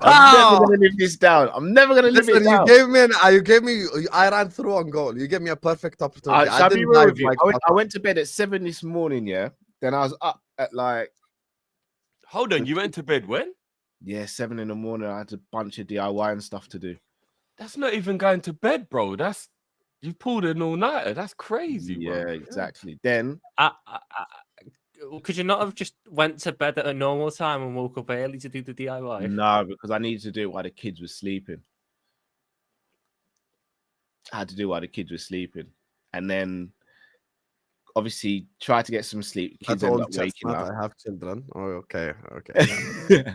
I'm never gonna live this down. I'm never gonna live listen, it down. you gave me I ran through on goal. You gave me a perfect opportunity. Shall I be didn't real dive with you? like I went to bed at 7 this morning, yeah. Then I was up at like Hold on, you went to bed when? 7 in the morning. I had a bunch of DIY and stuff to do. That's not even going to bed, bro. That's you pulled an all-nighter. That's crazy, bro. Yeah, exactly. Then Could you not have just went to bed at a normal time and woke up early to do the DIY? no, because I needed to do it while the kids were sleeping. I had to do it while the kids were sleeping, and then obviously try to get some sleep. Kids That's end all up waking chestnut. up. I have children. Oh, okay. Okay.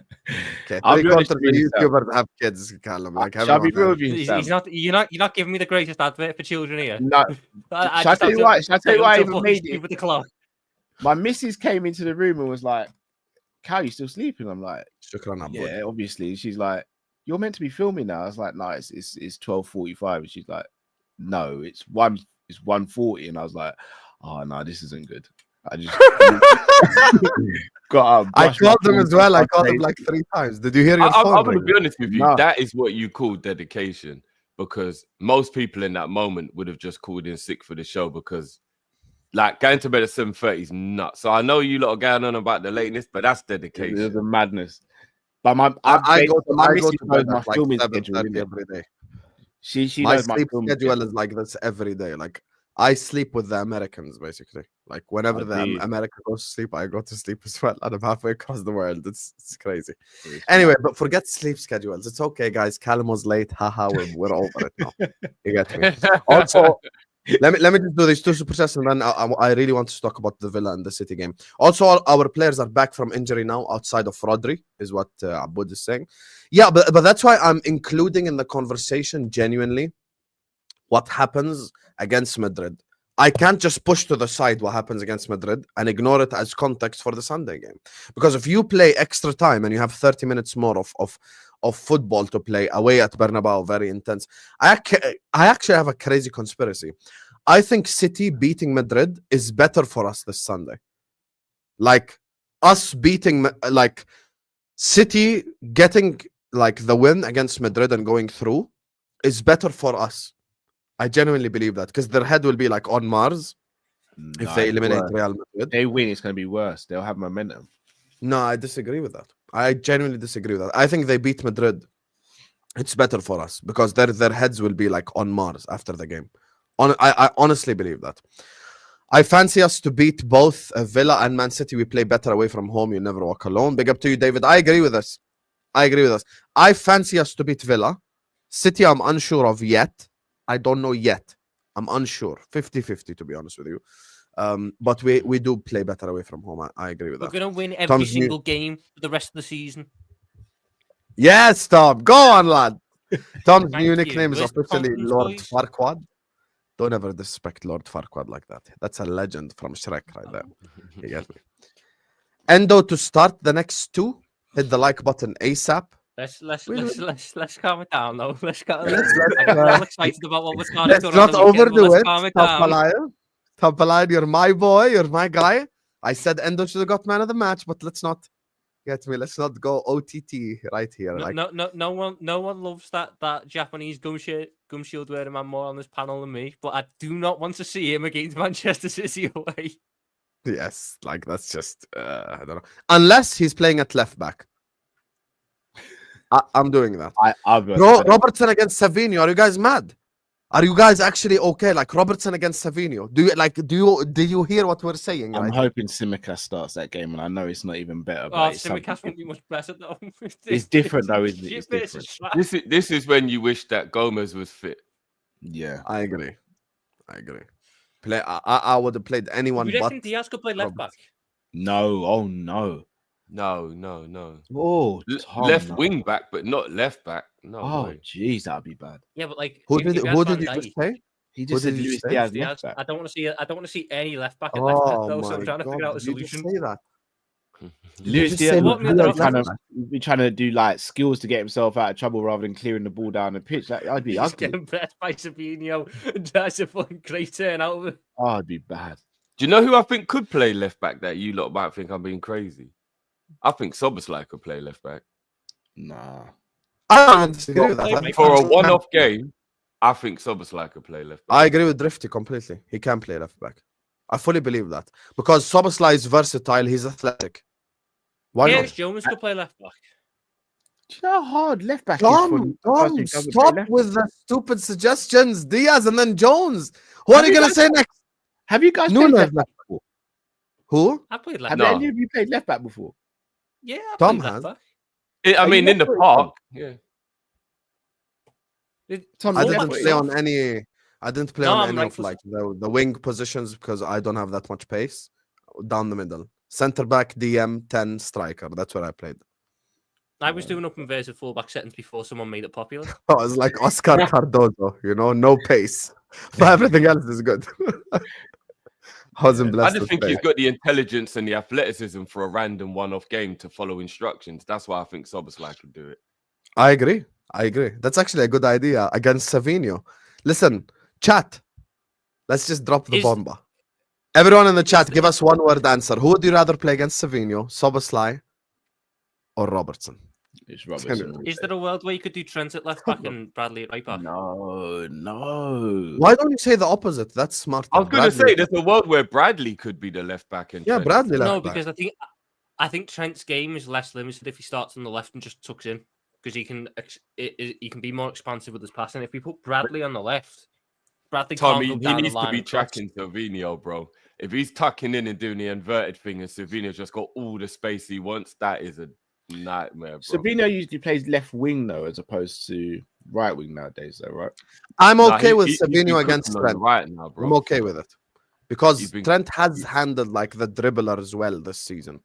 I'll Three be honest quarters with of you, Sam. YouTubers have kids, Callum. Like Shall I be everyone real does. with you, Sam? You're not giving me the greatest advert for children here. No, I shall I just tell have you why? Shall I tell you why I to even fucking made sleep it? with the clock. My missus came into the room and was like, "Cal, you still sleeping?" I'm like, Shukran, Abud. "Yeah, obviously." She's like, "You're meant to be filming now." I was like, "No, it's 12:45." And she's like, "No, it's 1:40." And I was like, "Oh no, this isn't good." I just got up. I brushed my called them teeth, as well. I brushed called my them teeth. like 3 times. Did you hear your phone I'm going to ring? be honest with you. No. That is what you call dedication, because most people in that moment would have just called in sick for the show, because like going to bed at 7:30 is nuts. So I know you lot are going on about the lateness, but that's It dedication. was a madness. But my I go my to missus knows bed my at like filming 7:30 schedule. innit? every day. She My knows my sleep filming schedule is like this every day. Like I sleep with the Americans basically. Like whenever the do. America goes to sleep, I go to sleep as well. And I'm halfway across the world. It's crazy. It's Anyway, but forget sleep schedules. It's okay, guys. Callum was late. Haha, we're over it now. You get me? Also, let me just do these 2 super chats, and then I really want to talk about the Villa and the City game. Also, all our players are back from injury now, outside of Rodri, is what Abud is saying. Yeah, but that's why I'm including in the conversation genuinely what happens against Madrid. I can't just push to the side what happens against Madrid and ignore it as context for the Sunday game. Because if you play extra time and you have 30 minutes more of football to play away at Bernabeu, very intense. I actually have a crazy conspiracy. I think City beating Madrid is better for us this Sunday. Like us beating, like City getting like the win against Madrid and going through is better for us. I genuinely believe that because their head will be like on Mars if they eliminate Real Madrid. If they win, it's going to be worse. They'll have momentum. No, I disagree with that. I genuinely disagree with that. I think they beat Madrid. It's better for us because their heads will be like on Mars after the game. I honestly believe that. I fancy us to beat both Villa and Man City. We play better away from home. You never walk alone. Big up to you, David. I agree with this. I fancy us to beat Villa. City, I'm unsure of yet. I don't know yet. I'm unsure. 50-50, to be honest with you. But we do play better away from home. I agree with that. We're going to win every single game for the rest of the season. Yes, Tom. Go on, lad. Tom's Thank new you. nickname is Where's the officially confidence, Lord boys? Farquaad. Don't ever disrespect Lord Farquaad like that. That's a legend from Shrek right there. You get me? Endo to start the next two. Hit the like button ASAP. Let's calm it down, though. Let's calm it Let's- down. I got real excited about what was going Let's on. not the weekend, but overdo let's it. calm it Top down. Lion, you're my boy. You're my guy. I said Endo should have got man of the match, but let's not get me. Let's not go OTT right here. No one loves that Japanese gum shield wearing man more on this panel than me. But I do not want to see him against Manchester City away. Yes, like that's just I don't know. Unless he's playing at left back. I'm doing that. Robertson against Savinho. Are you guys mad? Are you guys actually okay? Like Robertson against Savinho. Do you hear what we're saying? I'm right? hoping Simicast starts that game, and I know it's not even better. Oh, But it's Simicast won't be much better though. It's different though, isn't it? It's different. This is when you wish that Gomez was fit. Yeah, I agree. I would have played anyone You but reckon Diaz could play left back? no, oh no, No. oh Tom, Left no. wing back, but not left back. No Oh way. jeez, that'd be bad. Yeah, but like who if did you you had Van just Dijk, say? He just What said did you Luis say? Diaz Diaz, left back. I don't want to see any left back at left back Oh though. So I'm my trying to figure out a God, did you solution. just say that? Luis just Diaz say what would left be trying to do like skills to get himself out of trouble rather than clearing the ball down the pitch. I'd be He's ugly. getting pressed by Savinho. That's a fucking great turn out of it. Oh, I'd be bad. Do you know who I think could play left back that you lot might think I'm being crazy? I think Soboslai could play left back. Nah. I don't disagree with that. Mate, For a Yeah. one-off game, I think Soboslai could play left back. I agree with Drifty completely. He can play left back. I fully believe that because Soboslai is versatile. He's athletic. Why James not? Jones could play left back. Do you know how hard left back is for Tom, the person who doesn't play stop left with the stupid suggestions. Diaz and then Jones. What Have are you you gonna guys- say next? Have you guys Nunes played left left back before? Who? I played left Have back. No. any of you played left back before? Yeah, I Tom played has. left I Are mean, you in the left footed, park. Yeah. back. Tom, I you're didn't left play footed. on any. I didn't play No, on I'm any of right-footed. like the wing positions because I don't have that much pace. Down the middle, center back, DM, 10, striker. That's where I played. I was doing up inverted fullback settings before someone made it popular. I was like Oscar Cardozo, no pace, but everything else is good. Husam I blessed just with think pace. he's got the intelligence and the athleticism for a random one-off game to follow instructions. That's why I think Soboslai could do it. I agree. That's actually a good idea against Savinho. Listen, chat. Let's just drop the Is- bomba. Everyone in the chat, give us one word answer. Who would you rather play against Savinho, Soboslai, or Robertson? It's Robertson. Is there a world where you could do Trent at left back and Bradley at right back? No. Why don't you say the opposite? That's smart. I was going to say, there's a world where Bradley could be the left back. And Yeah, Trent- Bradley left No, back. because I think Trent's game is less limited if he starts on the left and just tucks in because he can be more expansive with his passing. If we put Bradley on the left, Bradley Tommy, can't he go down needs the to line be and cross. tracking Savinho, bro. If he's tucking in and doing the inverted thing and Savinho's just got all the space he wants, that is a nightmare, bro. Sabino usually plays left wing though, as opposed to right wing nowadays, though, right? I'm Nah, okay with he's been Savinho against cooking on the Trent. right now, bro. I'm okay with it because He's been- Trent has handled like the dribbler as well this season.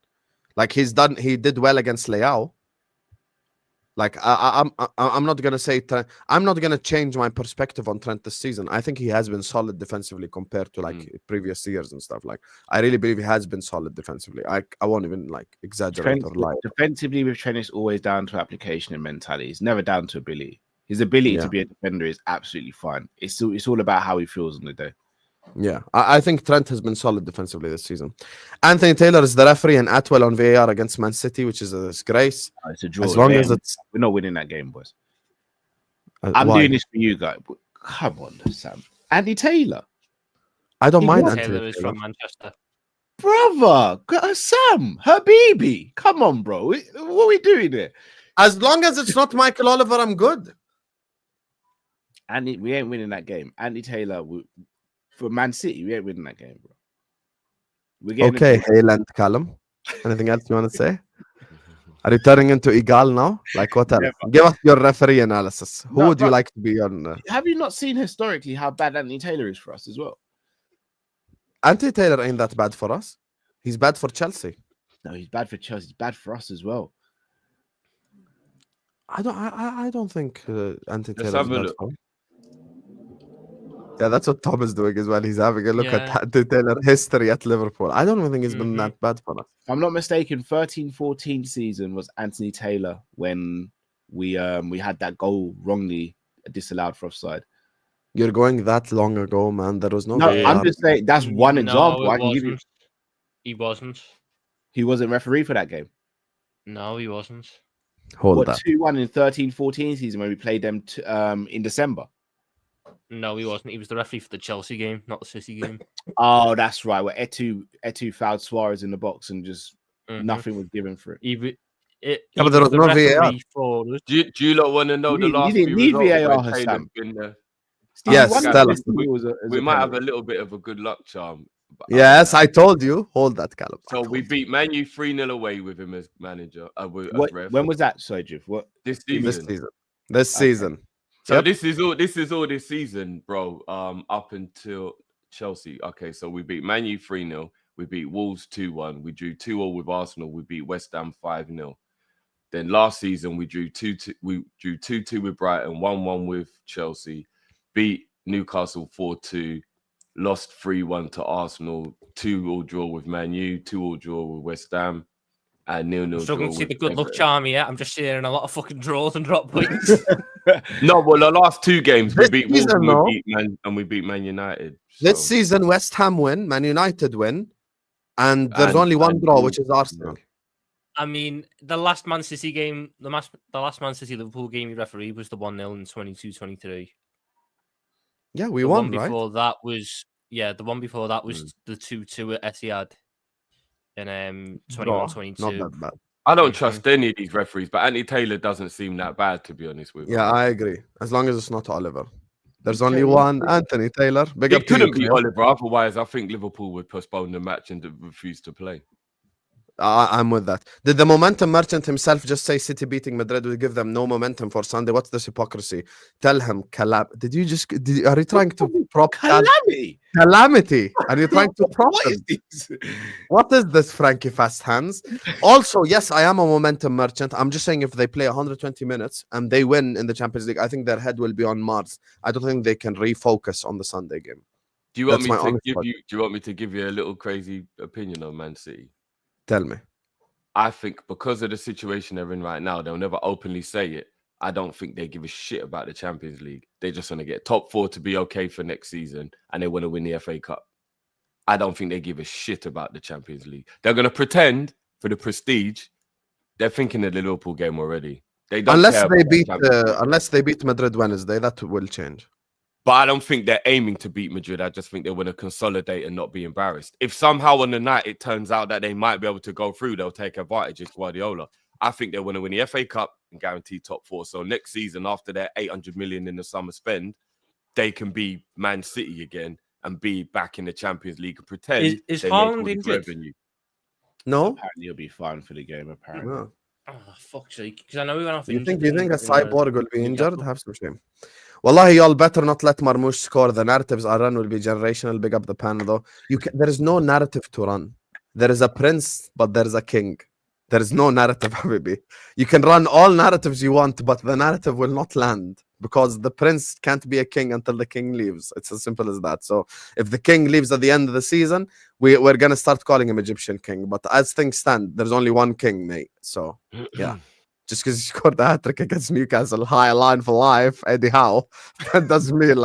Like he did well against Leao. Like I'm not gonna say I'm not gonna change my perspective on Trent this season. I think he has been solid defensively compared to like previous years and stuff. Like I really believe he has been solid defensively. I won't even like exaggerate or lie. Defensively with Trent, it's always down to application and mentality. It's never down to ability. His ability Yeah. to be a defender is absolutely fine. It's all about how he feels on the day. Yeah, I think Trent has been solid defensively this season. Anthony Taylor is the referee and Atwell on VAR against Man City, which is a disgrace. It's a draw. As long as it's We're not winning that game, boys. I'm why? doing this for you guys. Come on, Sam. Andy Taylor. I don't mind was- Anthony Taylor is Taylor. from Manchester. Brother, Sam, Habibi. Come on, bro. What are we doing here? As long as it's not Michael Oliver, I'm good. We ain't winning that game. Andy Taylor for Man City, we ain't winning that game, bro. We're getting Okay, Hale and Callum. Anything else you want to say? Are you turning into Igal now? Like what else? Never. Give us your referee analysis. Who No, would you but- like to be on? Have you not seen historically how bad Anthony Taylor is for us as well? Anthony Taylor ain't that bad for us. He's bad for Chelsea. No, he's bad for Chelsea. He's bad for us as well. I don't think Anthony Let's Taylor is have a bad look. for him. Yeah, that's what Tom is doing as well. He's having a look Yeah. at Anthony Taylor history at Liverpool. I don't even think he's been Mhm. that bad for us. If I'm not mistaken, 13-14 season was Anthony Taylor when we had that goal wrongly disallowed for offside. You're going that long ago, man. There was no. No, VAR. I'm just saying that's one example. No, I it can give you. wasn't. He wasn't. He wasn't referee for that game. No, he wasn't. Hold What, that. 2-1 in 13-14 season when we played them in December. No, he wasn't. He was the referee for the Chelsea game, not the City game. Oh, that's right. Where Etu fouled Suarez in the box and just Mhm. nothing was given for it. Yeah, but there was the no VAR. referee for us. Do you lot want to know You the need- last you few need results VAR, where Husam. Taylor's been there? Yes, Wonder tell if us. it was a We might have a penalty. little bit of a good luck charm. but Yes, I told you. Hold that, Callum. I So told we you. beat Man U 3-0 away with him as manager. As ref. When was that, Sojif? What? this this season? season. This Okay. season. So Yep. this is all this season, bro. Up until Chelsea. Okay, so we beat Man U 3-0. We beat Wolves 2-1. We drew 2-2 with Arsenal. We beat West Ham 5-0. Then last season we drew 2-2. We drew 2-2 with Brighton, 1-1 with Chelsea, beat Newcastle 4-2, lost 3-1 to Arsenal, 2-2 draw with Man U, 2-2 draw with West Ham, and 0-0 I'm draw struggling to see with the good luck Everton. charm here. I'm just hearing a lot of fucking draws and drop points. No, well, the last two games we This beat Wolves season, and though- we beat Man United. This So- season, West Ham win, Man United win, and there's And- only one and draw, Wolves, which is Arsenal. I mean, the last Man City game, the last Man City Liverpool game, he referee was the 1-0 in 22-23. Yeah, we The won, one right? before that was the one before that Hmm. was the 2-2 at Etihad in Draw, 21-22. not that bad. I don't Mhm. trust any of these referees, but Anthony Taylor doesn't seem that bad, to be honest with you. Yeah, I agree. As long as it's not Oliver. There's only Okay. one Anthony Taylor. Big up It to you, couldn't be Cleo. Oliver, otherwise I think Liverpool would postpone the match and refuse to play. I'm with that. Did the momentum merchant himself just say City beating Madrid will give them no momentum for Sunday? What's this hypocrisy? Tell him, Did you just? Are you trying to prop Calamity. calamity? Are you trying to prop What him? is this? What is this, Frankie Fast Hands? Also, yes, I am a momentum merchant. I'm just saying if they play 120 minutes and they win in the Champions League, I think their head will be on Mars. I don't think they can refocus on the Sunday game. Do you want That's me my to honest give thought. you? Do you want me to give you a little crazy opinion on Man City? Tell me. I think because of the situation they're in right now, they'll never openly say it. I don't think they give a shit about the Champions League. They just want to get top four to be okay for next season, and they want to win the FA Cup. I don't think they give a shit about the Champions League. They're going to pretend for the prestige. They're thinking of the Liverpool game already. They don't Unless care they about the beat, Champions League. unless they beat Madrid Wednesday, that will change. But I don't think they're aiming to beat Madrid. I just think they want to consolidate and not be embarrassed. If somehow on the night it turns out that they might be able to go through, they'll take advantage of Guardiola. I think they want to win the FA Cup and guarantee top four. So next season, after their 800 million in the summer spend, they can be Man City again and be back in the Champions League and pretend Is they make all Haaland this injured? revenue. No? Apparently, he'll be fine for the game. Apparently, No. Oh, fuck's sake. Because I know we went off You injured. think a cyborg will be Yeah. injured? Have some shame. Wallahi, y'all better not let Marmoush score. The narratives are run will be generational. Big up the pan though. There is no narrative to run. There is a prince, but there is a king. There is no narrative, Habibi. You can run all narratives you want, but the narrative will not land because the prince can't be a king until the king leaves. It's as simple as that. So if the king leaves at the end of the season, we're going to start calling him Egyptian king. But as things stand, there's only one king, mate. So, yeah. just because he scored a hat-trick against Newcastle, high line for life, Eddie Howe. That doesn't mean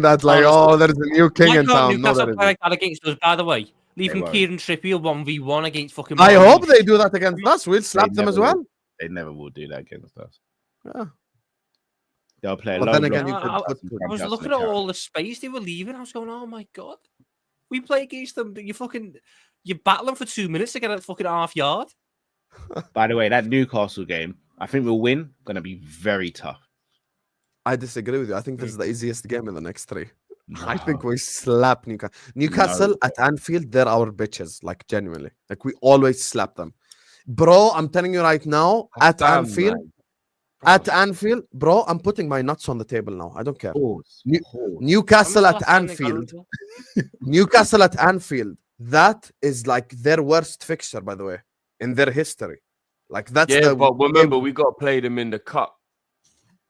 that like, Honestly. there's a new king Why in can't town. No, Newcastle there play isn't. like that against us, by the way? Leaving won't. Kieran Trippier 1v1 against fucking I hope Marmouche. they do that against us. We'll slap them never as well. will. They never will do that against us. Yeah. They'll play a But low then block. again, you could I put I was looking at all the space they were leaving. I was going, oh my God. We play against them. You're battling for 2 minutes to get a fucking half yard. By the way, that Newcastle game, I think we'll win. Gonna be very tough. I disagree with you. I think this is the easiest game in the next three. I think we slap Newcastle. Newcastle at Anfield, they're our bitches. Like, genuinely. Like, we always slap them. Bro, I'm telling you right now, at Anfield, bro, I'm putting my nuts on the table now. I don't care. Newcastle at Anfield. Newcastle at Anfield. That is like their worst fixture, by the way, in their history. Like, that's but remember, we got to play them in the cup.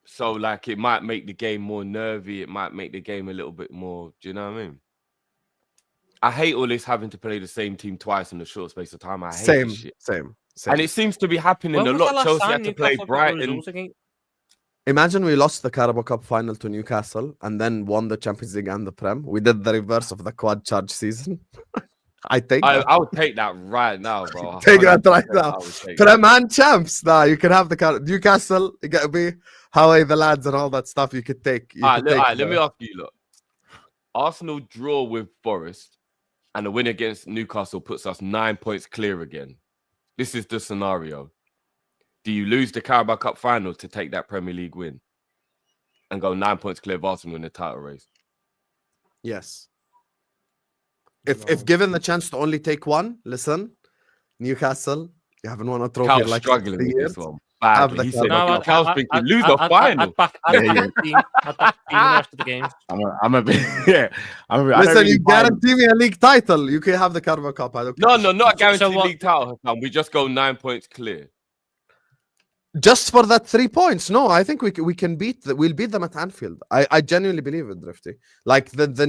So, like, it might make the game more nervy. It might make the game a little bit more. Do you know what I mean? I hate all this having to play the same team twice in a short space of time. I hate this shit. Same. And it seems to be happening a lot. Chelsea had to play Brighton. Imagine we lost the Carabao Cup final to Newcastle and then won the Champions League and the Prem. We did the reverse of the quad charge season. I would take that right now, bro. Take that right now. Prem and champs. Nah, you can have the Newcastle. You got to be Howie the lads and all that stuff. You could take. Let me ask you. Look, Arsenal draw with Forest, and a win against Newcastle puts us 9 points clear again. This is the scenario. Do you lose the Carabao Cup final to take that Premier League win and go 9 points clear of Arsenal in the title race? Yes. If given the chance to only take one, listen, Newcastle, you haven't won a trophy Cal's like struggling 3 with years. this one. Badly. He said, Cal's thinking, lose the final. I'd back the team after the game. I'm a bit, yeah. Listen, you guarantee me a league title. You can have the Carabao Cup. I don't care. No, not a guaranteed league title. We just go 9 points clear. Just for that 3 points. No, I think we can we'll beat them at Anfield. I genuinely believe it, Drifty. Like the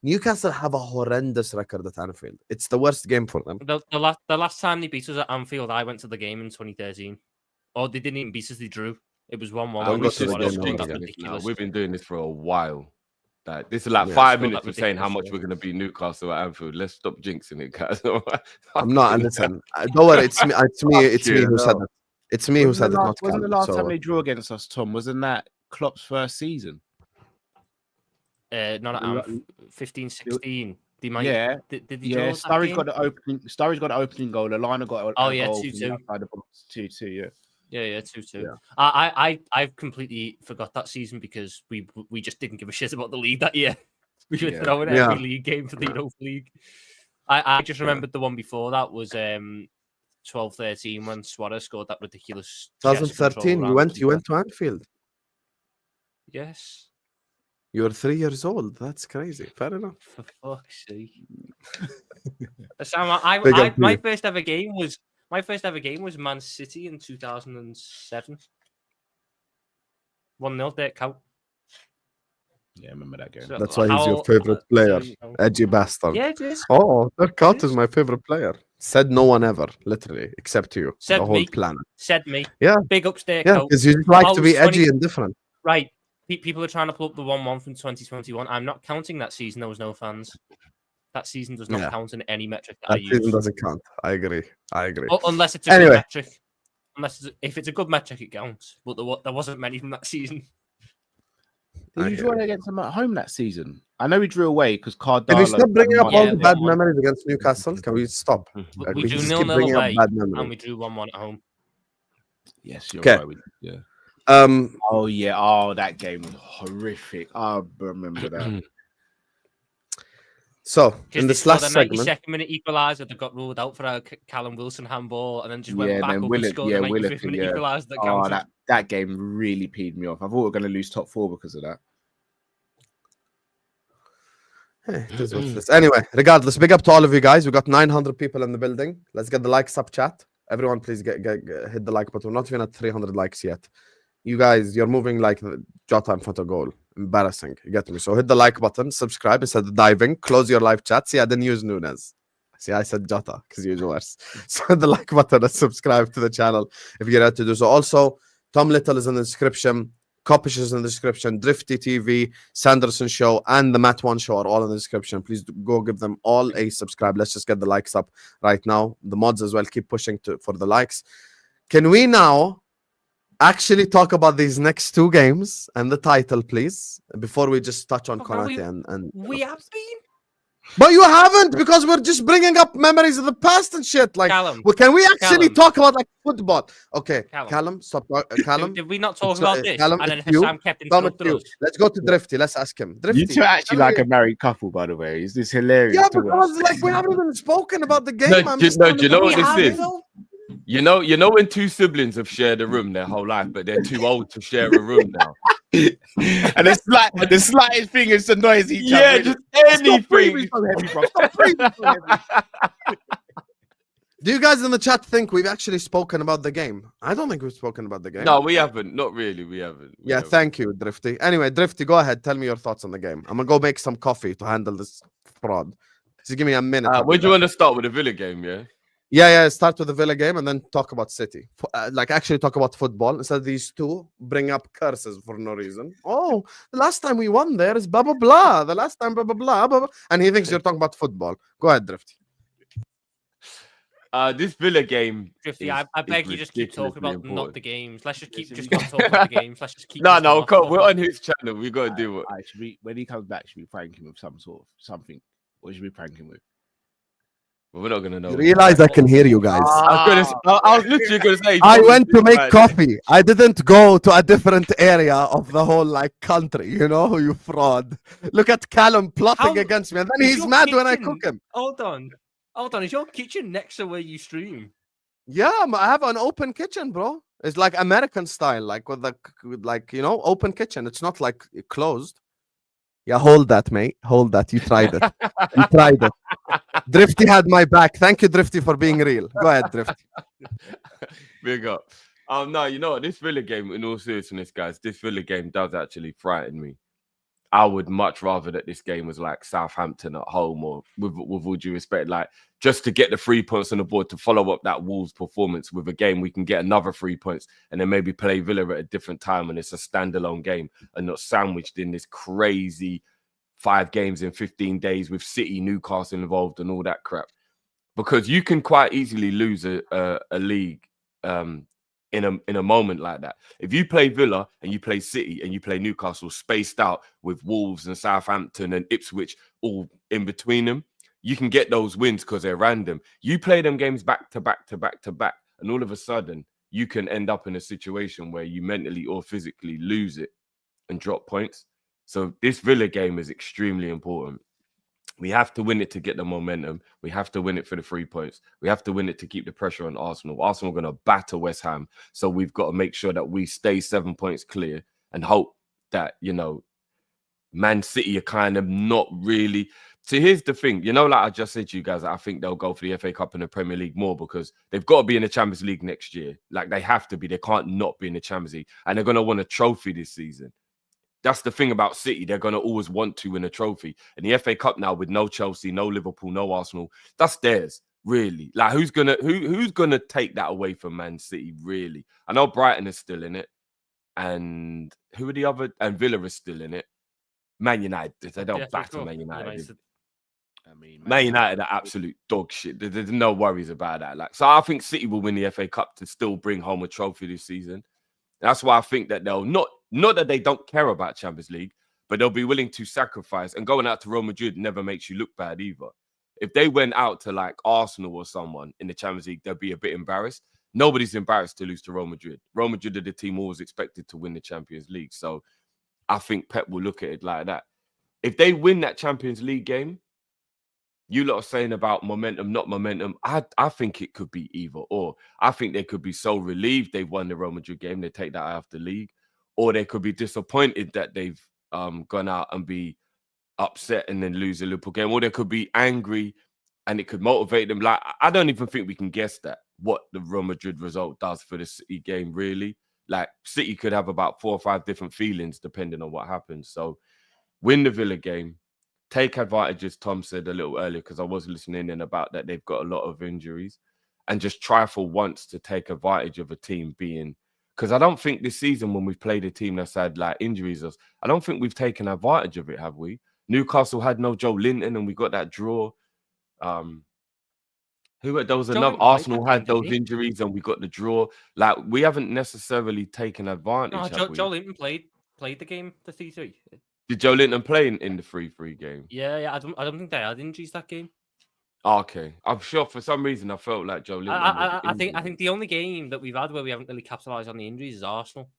Newcastle have a horrendous record at Anfield. It's the worst game for them. The last time they beat us at Anfield, I went to the game in 2013. Oh, they didn't even beat us, they drew. It was 1-1. Don't go to the game. We've been doing this for a while. This is like 5 minutes of saying how much we're going to beat Newcastle at Anfield. Let's stop jinxing it, guys. I'm not. Listen, don't worry. It's me who said that. It's me who said that. Wasn't the last time they drew against us, Tom? Wasn't that Klopp's first season? Not at 15-16. They might. Yeah. Did they draw Sturridge got the opening goal. Lallana got a goal 2-2. outside the box. 2-2. Yeah, 2-2. Yeah. I completely forgot that season because we just didn't give a shit about the league that year. We were throwing every league game for the Europa League. I just remembered the one before that was 12-13 when Suarez scored that ridiculous 2013. You went to Anfield. Yes. You were 3 years old. That's crazy. Fair enough. For fuck's sake. Sam, my first ever game was Man City in 2007. 1-0 Dirk Kuyt. Yeah, I remember that game. So that's why he's your favorite player. Edgy bastard. Yeah, it is. Oh, Dirk Kuyt is my favorite player. Said no one ever, literally, except you. Said the whole planet. Said me. Yeah. Big ups Dirk Kuyt. Yeah, because you just like to be edgy and different. Right. People are trying to pull up the 1-1 from 2021. I'm not counting that season. There was no fans. That season does not count in any metric that I use. Season doesn't count. I agree. Unless it's a good metric. If it's a good metric, it counts. But there wasn't many from that season. Did you draw against them at home that season? I know we drew away because Cardano. Can we stop bringing up all the bad memories against Newcastle? Can we stop? We drew 0-0 away and we drew 1-1 at home. Yes, you're right. Yeah. That game was horrific. I remember that. So in this last segment, 92nd minute equaliser that got ruled out for a Callum Wilson handball, and then just went back up and scored the 95th minute equaliser that counted. That game really peed me off. I thought we were going to lose top 4 because of that. Anyway, regardless, big up to all of you guys. We got 900 people in the building. Let's get the likes up, chat. Everyone, please get hit the like button. We're not even at 300 likes yet. You guys, you're moving like Jota in front of goal. Embarrassing. You get me? So hit the like button, subscribe instead of diving. Close your live chat. See, I didn't use Nunes. See, I said Jota because you're worse. So the like button and subscribe to the channel if you're ready to do so. Also, Tom Little is in the description. Kopish is in the description. Drifty TV, Sanderson Show, and the Matt One Show are all in the description. Please go give them all a subscribe. Let's just get the likes up right now. The mods as well, keep pushing for the likes. Can we now actually talk about these next two games and the title, please? Before we just touch on Konate and we have been. But you haven't, because we're just bringing up memories of the past and shit. Like, Callum, well, can we actually Callum. talk about like football? Okay, Callum. Callum, stop. Callum, Did we not talk It's, about this? Callum, And then it's you. Husam kept Tom, it's interrupting you. us. Let's go to Drifty. Let's ask him. Drifty, You two are actually tell like me- a married couple, by the way. Is this hilarious? Yeah, to watch? because like we haven't even spoken about the game. No, I'm do just no, trying do you to- know what We this have, is? though. You know when two siblings have shared a room their whole life, but they're too old to share a room now. And the slightest thing is to noise each Yeah, other. just Stop breathing anything. so heavy, bro. Stop breathing so heavy. Do you guys in the chat think we've actually spoken about the game? I don't think we've spoken about the game. No, we haven't. Not really. We haven't. We Yeah, haven't. thank you, Drifty. Anyway, Drifty, go ahead. Tell me your thoughts on the game. I'm gonna go make some coffee to handle this fraud. Just give me a minute. I'll be Where do you back. want to start with the Villa game? Yeah. Yeah. Start with the Villa game and then talk about City. Like actually talk about football instead of these two bring up curses for no reason. Oh, the last time we won there is blah blah blah. The last time blah blah blah blah, blah. And he thinks you're talking about football. Go ahead, Drifty. This Villa game. Drifty, is- I is beg you, just keep talking ridiculously about not important. the games. Let's just keep Yes, just we- not talking about the games. Let's just keep. No, this no, off. come. We're on his channel. We got to do it. When he comes back, should we prank him with some sort of something? What should we prank him with? But we're not gonna know. You realize I can hear you guys. I was literally gonna say. I went to make coffee. I didn't go to a different area of the whole like country. You know, you fraud. Look at Callum plotting How- against me, and then is he's your mad when I kitchen- cook him. Hold on. Is your kitchen next to where you stream? Yeah, I have an open kitchen, bro. It's like American style, like with open kitchen. It's not like closed. Yeah, hold that, mate. Hold that. You tried it. You tried it. Drifty had my back. Thank you, Drifty, for being real. Go ahead, Drifty. Big up. No, you know what? This Villa game, in all seriousness, guys, this Villa game does actually frighten me. I would much rather that this game was like Southampton at home, or with all due respect, like just to get the 3 points on the board to follow up that Wolves performance with a game we can get another 3 points and then maybe play Villa at a different time and it's a standalone game and not sandwiched in this crazy 5 games in 15 days with City, Newcastle involved and all that crap. Because you can quite easily lose a league in a moment like that. If you play Villa and you play City and you play Newcastle spaced out with Wolves and Southampton and Ipswich all in between them, you can get those wins because they're random. You play them games back to back to back to back, and all of a sudden you can end up in a situation where you mentally or physically lose it and drop points. So this Villa game is extremely important. We have to win it to get the momentum. We have to win it for the 3 points. We have to win it to keep the pressure on Arsenal. Arsenal are going to batter West Ham. So we've got to make sure that we stay 7 points clear and hope that, Man City are kind of not really. So here's the thing. Like I just said to you guys, I think they'll go for the FA Cup and the Premier League more because they've got to be in the Champions League next year. Like they have to be. They can't not be in the Champions League. And they're going to want a trophy this season. That's the thing about City. They're going to always want to win a trophy. And the FA Cup now with no Chelsea, no Liverpool, no Arsenal, that's theirs, really. Like who's gonna take that away from Man City, really? I know Brighton is still in it. And who are the other? And Villa is still in it. Man United, they don't batter Man United. I mean, Man United are absolute dog shit. There's no worries about that. Like, so I think City will win the FA Cup to still bring home a trophy this season. That's why I think that they'll not that they don't care about Champions League, but they'll be willing to sacrifice. And going out to Real Madrid never makes you look bad either. If they went out to like Arsenal or someone in the Champions League, they'll be a bit embarrassed. Nobody's embarrassed to lose to Real Madrid. Real Madrid are the team always expected to win the Champions League. So I think Pep will look at it like that. If they win that Champions League game, you lot are saying about momentum, not momentum. I think it could be either or. I think they could be so relieved they've won the Real Madrid game, they take that out of the league. Or they could be disappointed that they've gone out and be upset and then lose the Liverpool game. Or they could be angry and it could motivate them. Like, I don't even think we can guess that, what the Real Madrid result does for the City game, really. Like, City could have about 4 or 5 different feelings depending on what happens. So, win the Villa game. take advantage, as Tom said a little earlier, because I was listening in about that they've got a lot of injuries, and just try for once to take advantage of a team being. Because I don't think this season, when we've played a team that's had like injuries, I don't think we've taken advantage of it, have we? Newcastle had no Joe Linton, and we got that draw. There was Joe another. Linton played Arsenal that game, had those didn't he? injuries, and we got the draw. Like, we haven't necessarily taken No, advantage, have we? Joe Linton played the game, the 3-3. Did Joe Linton play in the 3-3 game? Yeah. I don't think they had injuries that game. Okay, I'm sure for some reason I felt like Joe Linton. I think the only game that we've had where we haven't really capitalised on the injuries is Arsenal.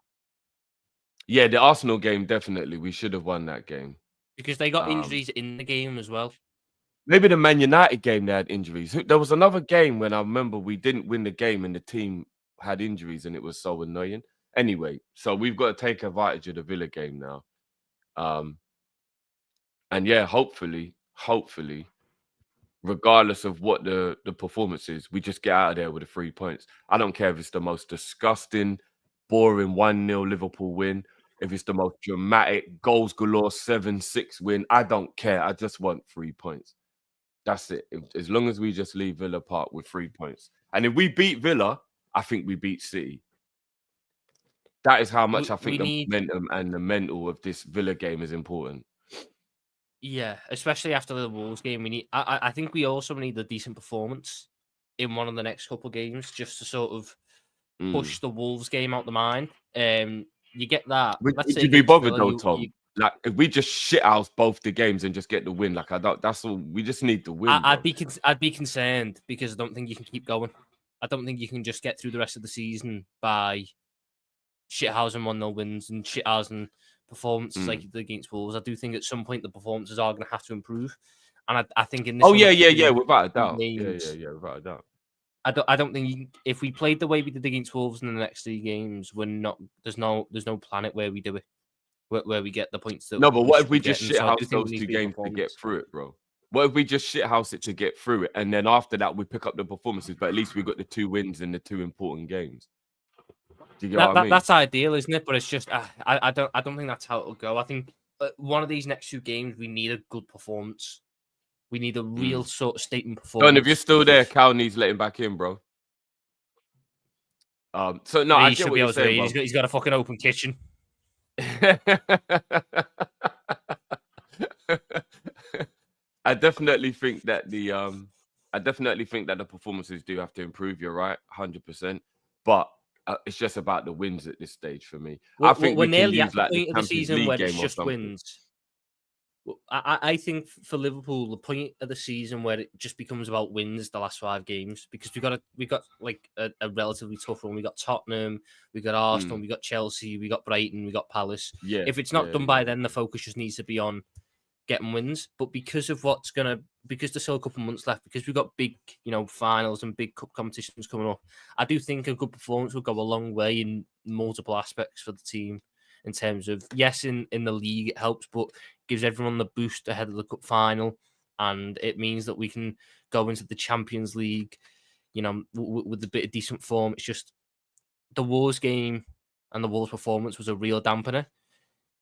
Yeah, the Arsenal game, definitely. We should have won that game. Because they got injuries in the game as well. Maybe the Man United game, they had injuries. There was another game when I remember we didn't win the game and the team had injuries, and it was so annoying. Anyway, so we've got to take advantage of the Villa game now. And yeah, hopefully, regardless of what the performance is, we just get out of there with the 3 points. I don't care if it's the most disgusting, boring 1-0 Liverpool win, if it's the most dramatic goals galore 7-6 win. I don't care. I just want 3 points. That's it. As long as we just leave Villa Park with 3 points. And if we beat Villa, I think we beat City. That is how much I think the momentum and the mental of this Villa game is important. Yeah, especially after the Wolves game, I think we also need a decent performance in one of the next couple of games just to sort of push the Wolves game out the mind. You get that. Would you be bothered though, Tom? Like, if we just shithouse both the games and just get the win, like, I don't. That's all. We just need the win. I'd be concerned because I don't think you can keep going. I don't think you can just get through the rest of the season by shithousing 1-0 wins and shithousing performances like against Wolves. I do think at some point the performances are going to have to improve, and I think in this. Without a doubt. Without a doubt. I don't think if we played the way we did against Wolves in the next 3 games, we're not. There's no planet where we do it, where we get the points. That no, but what if we just shithouse those 2 games to get through it, bro? What if we just shithouse it to get through it, and then after that we pick up the performances, but at least we got the 2 wins in the 2 important games? Do you get what I mean? That's ideal, isn't it? But it's just I don't think that's how it'll go. I think one of these next 2 games we need a good performance. We need a real sort of statement performance. John, if you're still there, Cal needs letting back in, bro. So no, I get what you're saying. He's got a fucking open kitchen. I definitely think that the performances do have to improve. You're right, 100%. But it's just about the wins at this stage for me. I think we're we nearly can at use the like the point of the Champions season League where game it's or just something. wins. I think for Liverpool, the point of the season where it just becomes about wins the last 5 games, because we got like a relatively tough run. We got Tottenham, we got Arsenal, we got Chelsea, we got Brighton, we got Palace. Yeah. If it's not done by then, the focus just needs to be on getting wins. But because there's still a couple of months left, because we've got big, finals and big cup competitions coming up, I do think a good performance will go a long way in multiple aspects for the team. In terms of, yes, in the league it helps, but gives everyone the boost ahead of the cup final, and it means that we can go into the Champions League, with a bit of decent form. It's just the Wolves game and the Wolves performance was a real dampener.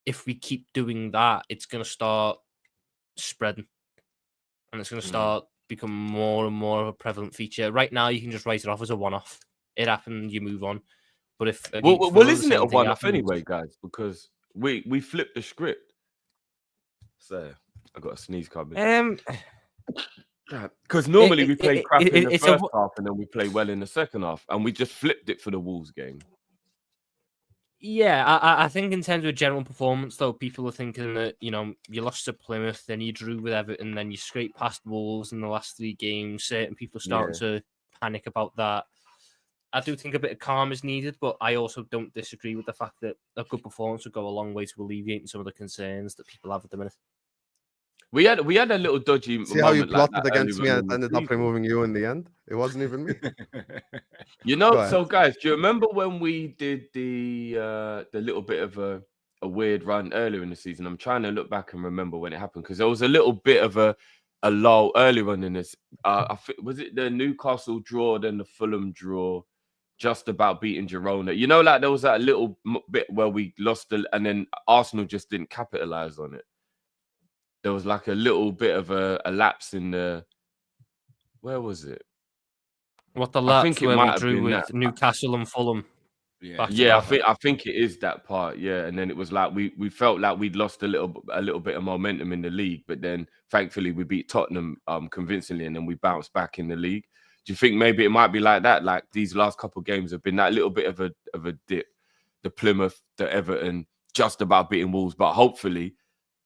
If we keep doing that, it's going to start spreading, and it's going to start becoming more and more of a prevalent feature. Right now, you can just write it off as a one-off. It happened, you move on. But if isn't it a one-off anyway, guys? Because we flipped the script. So I got a sneeze coming. Because normally we play crap in the first half and then we play well in the second half, and we just flipped it for the Wolves game. Yeah, I think in terms of general performance, though, people are thinking that you lost to Plymouth, then you drew with Everton, then you scraped past Wolves in the last 3 games. Certain people are starting to panic about that. I do think a bit of calm is needed, but I also don't disagree with the fact that a good performance would go a long way to alleviating some of the concerns that people have at the minute. We had a little dodgy. See how you plotted against me and ended up removing you in the end? It wasn't even me. So guys, do you remember when we did the little bit of a weird run earlier in the season? I'm trying to look back and remember when it happened, because there was a little bit of a lull earlier on in this. I think, was it the Newcastle draw, then the Fulham draw, just about beating Girona? Like there was that little bit where we lost and then Arsenal just didn't capitalize on it. there was like a little bit of a lapse in the. Where was it? What the I think laps it where might we have drew been with that. Newcastle and Fulham. Yeah. Back to Yeah, back. I think it is that part. Yeah, and then it was like we felt like we'd lost a little bit of momentum in the league, but then thankfully we beat Tottenham convincingly, and then we bounced back in the league. Do you think maybe it might be like that? Like these last couple of games have been that little bit of a dip. The Plymouth, the Everton, just about beating Wolves, but hopefully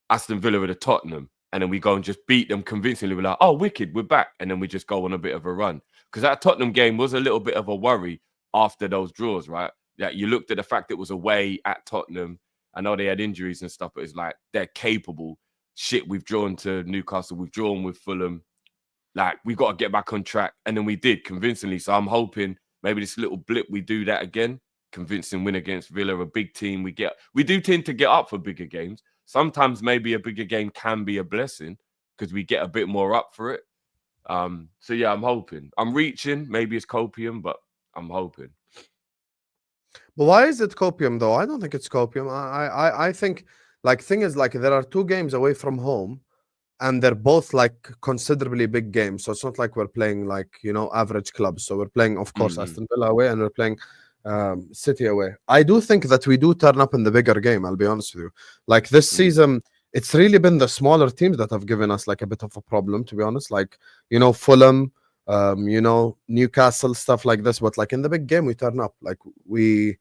Aston Villa are the Tottenham, and then we go and just beat them convincingly. We're like, oh, wicked, we're back, and then we just go on a bit of a run because that Tottenham game was a little bit of a worry after those draws, right? Yeah, you looked at the fact it was away at Tottenham. I know they had injuries and stuff, but it's like they're capable. Shit, we've drawn to Newcastle, we've drawn with Fulham. Like, we got to get back on track. And then we did convincingly. So I'm hoping maybe this little blip, we do that again. Convincing win against Villa, a big team. We do tend to get up for bigger games. Sometimes maybe a bigger game can be a blessing because we get a bit more up for it. So yeah, I'm hoping. I'm reaching. Maybe it's copium, but I'm hoping. But why is it copium though? I don't think it's copium. I think like thing is like there are 2 games away from home, and they're both like considerably big games. So it's not like we're playing like average clubs. So we're playing, of course, Aston Villa away, and we're playing City away. I do think that we do turn up in the bigger game. I'll be honest with you. Like this season, it's really been the smaller teams that have given us like a bit of a problem. To be honest, like Fulham. Newcastle, stuff like this. But like in the big game, we turn up. Like we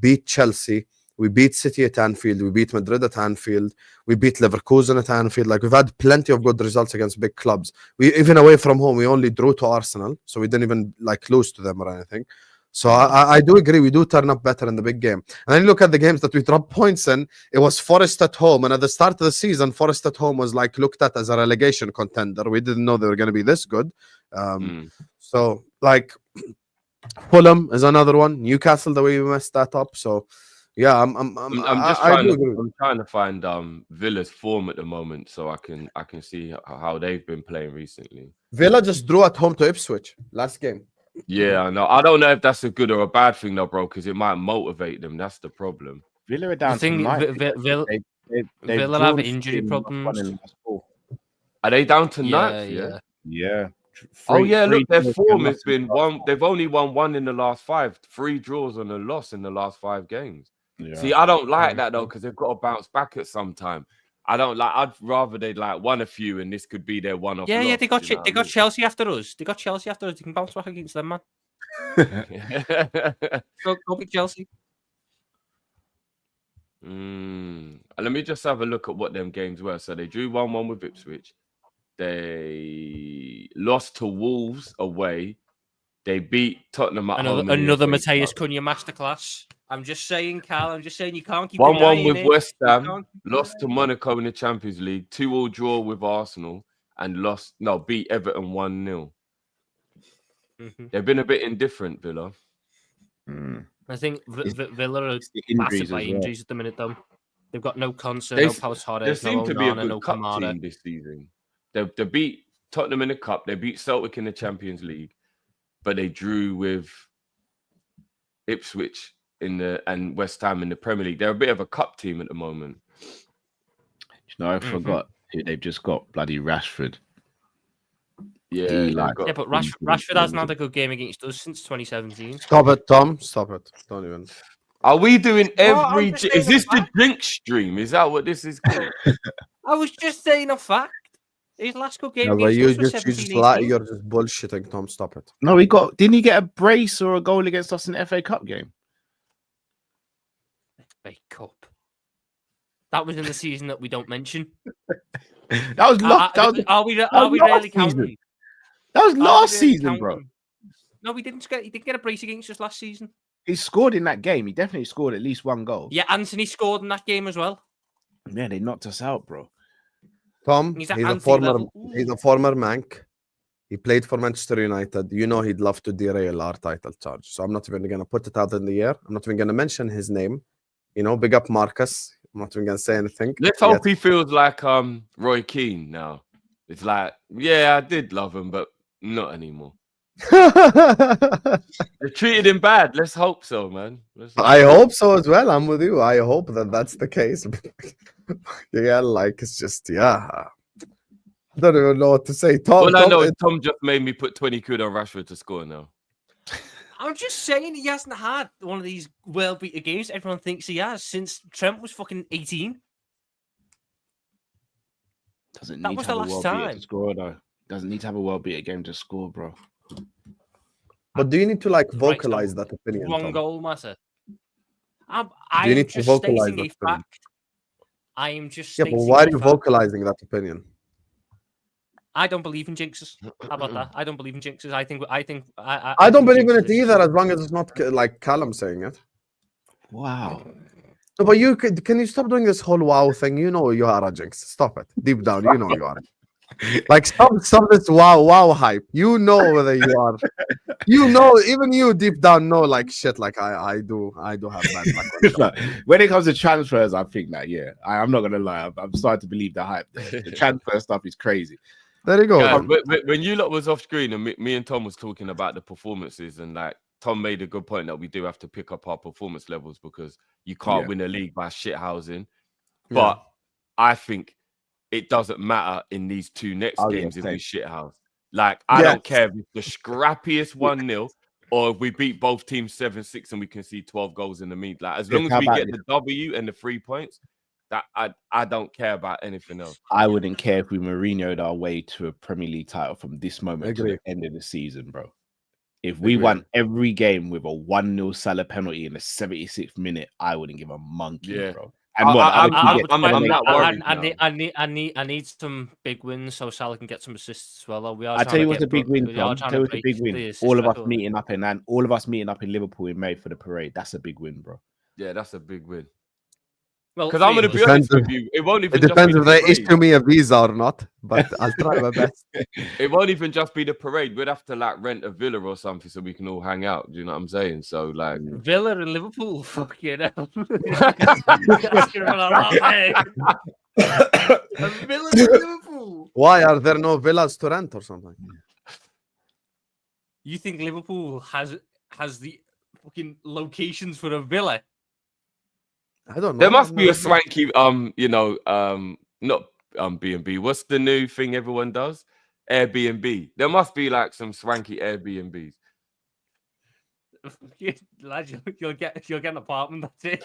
beat Chelsea, we beat City at Anfield, we beat Madrid at Anfield, we beat Leverkusen at Anfield. Like we've had plenty of good results against big clubs. We even away from home, we only drew to Arsenal, so we didn't even like lose to them or anything. So I do agree, we do turn up better in the big game. And then you look at the games that we dropped points in. It was Forest at home, and at the start of the season, Forest at home was like looked at as a relegation contender. We didn't know they were going to be this good. So like Fulham is another one. Newcastle, the way we messed that up. So yeah, I'm trying to find Villa's form at the moment, so I can see how they've been playing recently. Villa just drew at home to Ipswich last game. Yeah, I know. I don't know if that's a good or a bad thing though, bro, because it might motivate them. That's the problem. Villa are down to 9. Villa have injury problems. Are they down to 9th? Yeah. Look, their form has been one. They've only won 1 in the last 5, 3 draws and a loss in the last 5 games. Yeah. See, I don't like that though, because they've got to bounce back at some time. I'd rather they'd like won a few, and this could be their one-off. Yeah, they got Chelsea after us. They got Chelsea after us. They can bounce back against them, man. Go beat Chelsea. Let me just have a look at what them games were. So they drew 1-1 with Ipswich. They lost to Wolves away. They beat Tottenham at home. Another Mateus Cunha masterclass. I'm just saying, Cal. I'm just saying you can't keep 1-1 with West Ham. Lost to Monaco in the Champions League. 2-2 draw with Arsenal, and beat Everton 1-0. They've been a bit indifferent, Villa. I think Villa are massive by injuries at the minute, though. They've got no concern, no Pau Torres, They seem to be a good no cup Konate. team this season. They beat Tottenham in the cup. They beat Celtic in the Champions League, but they drew with Ipswich and West Ham in the Premier League. They're a bit of a cup team at the moment. I forgot they've just got bloody Rashford. Yeah, but Rashford hasn't had a good game against us since 2017. Stop it, Tom. Stop it. Don't even. Are we doing every? Is this the drink stream? Is that what this is called? I was just saying a fact. His last good game No, against us was 17-18. You're just bullshitting, Tom. Stop it. No, didn't he get a brace or a goal against us in the FA Cup game? FA Cup. That was in the season that we don't mention. That was Are we really counting? That was last season, bro. No, he didn't get a brace against us last season. He scored in that game. He definitely scored at least 1 goal. Yeah, Anthony scored in that game as well. Yeah, they knocked us out, bro. Tom, he's a former Manc. He played for Manchester United. He'd love to derail our title charge. So I'm not even going to put it out in the air. I'm not even going to mention his name. Big up Marcus. I'm not even going to say anything. Let's hope he feels like Roy Keane now. It's like, yeah, I did love him, but not anymore. They treated him bad. Let's hope so, man. I hope so as well. I'm with you. I hope that's the case. Yeah, like it's just I don't even know what to say. Tom, All I Tom, know is Tom just made me put 20 quid on Rashford to score now. I'm just saying he hasn't had one of these world-beater games everyone thinks he has since Trent was fucking 18. Doesn't That need was to the have a last world beater time. to score though. Doesn't need to have a world beater game to score, bro. but do you need to like Right, vocalize so that opinion? One Tom? goal matter. Do you I'm need to just vocalize stating that a opinion? fact. I am just Yeah, stating but why a are you fact. vocalizing that opinion? I don't believe in jinxes. How about that? I don't believe in jinxes. I I don't think believe in jinxes it are just- either, as long as it's not like Callum saying it. Wow. No, but can you stop doing this whole wow thing? You know you are a jinx. Stop it. Deep down, you know you are. Like stop this wow hype. You know whether you are. You know, even you deep down know like shit. Like I do have bad luck. Look, when it comes to transfers, I think that I'm not gonna lie. I'm starting to believe the hype. The transfer stuff is crazy. There you go. Guys, man. when you lot was off screen and me and Tom was talking about the performances, and like Tom made a good point that we do have to pick up our performance levels because you can't win a league by shithousing. But I think it doesn't matter in these two next games if we shithouse. Like, I don't care if it's the scrappiest 1-0 or if we beat both teams 7-6 and we can see 12 goals in the meet. Like, as long as we get the W and the 3 points, that I don't care about anything else. I wouldn't care if we Mourinho'd our way to a Premier League title from this moment to the end of the season, bro. If we won every game with a 1-0 Salah penalty in the 76th minute, I wouldn't give a monkey, bro. And I need some big wins so Salah can get some assists as well. I tell you what's a big win, Tom. Tell you what's a big win. All of us meeting up in Liverpool in May for the parade. That's a big win, bro. Yeah, that's a big win. Well, because I'm going to be honest with you, it won't even. It depends if they issue me a visa or not, but I'll try my best. It won't even just be the parade. We'd have to like rent a villa or something so we can all hang out. Do you know what I'm saying? So like Villa in Liverpool, fuck you know. A villa in Liverpool. Why are there no villas to rent or something? You think Liverpool has the fucking locations for a villa? I don't know. There must be a swanky, not B&B. What's the new thing everyone does? Airbnb. There must be like some swanky Airbnbs. Lad, you'll get an apartment. That's it.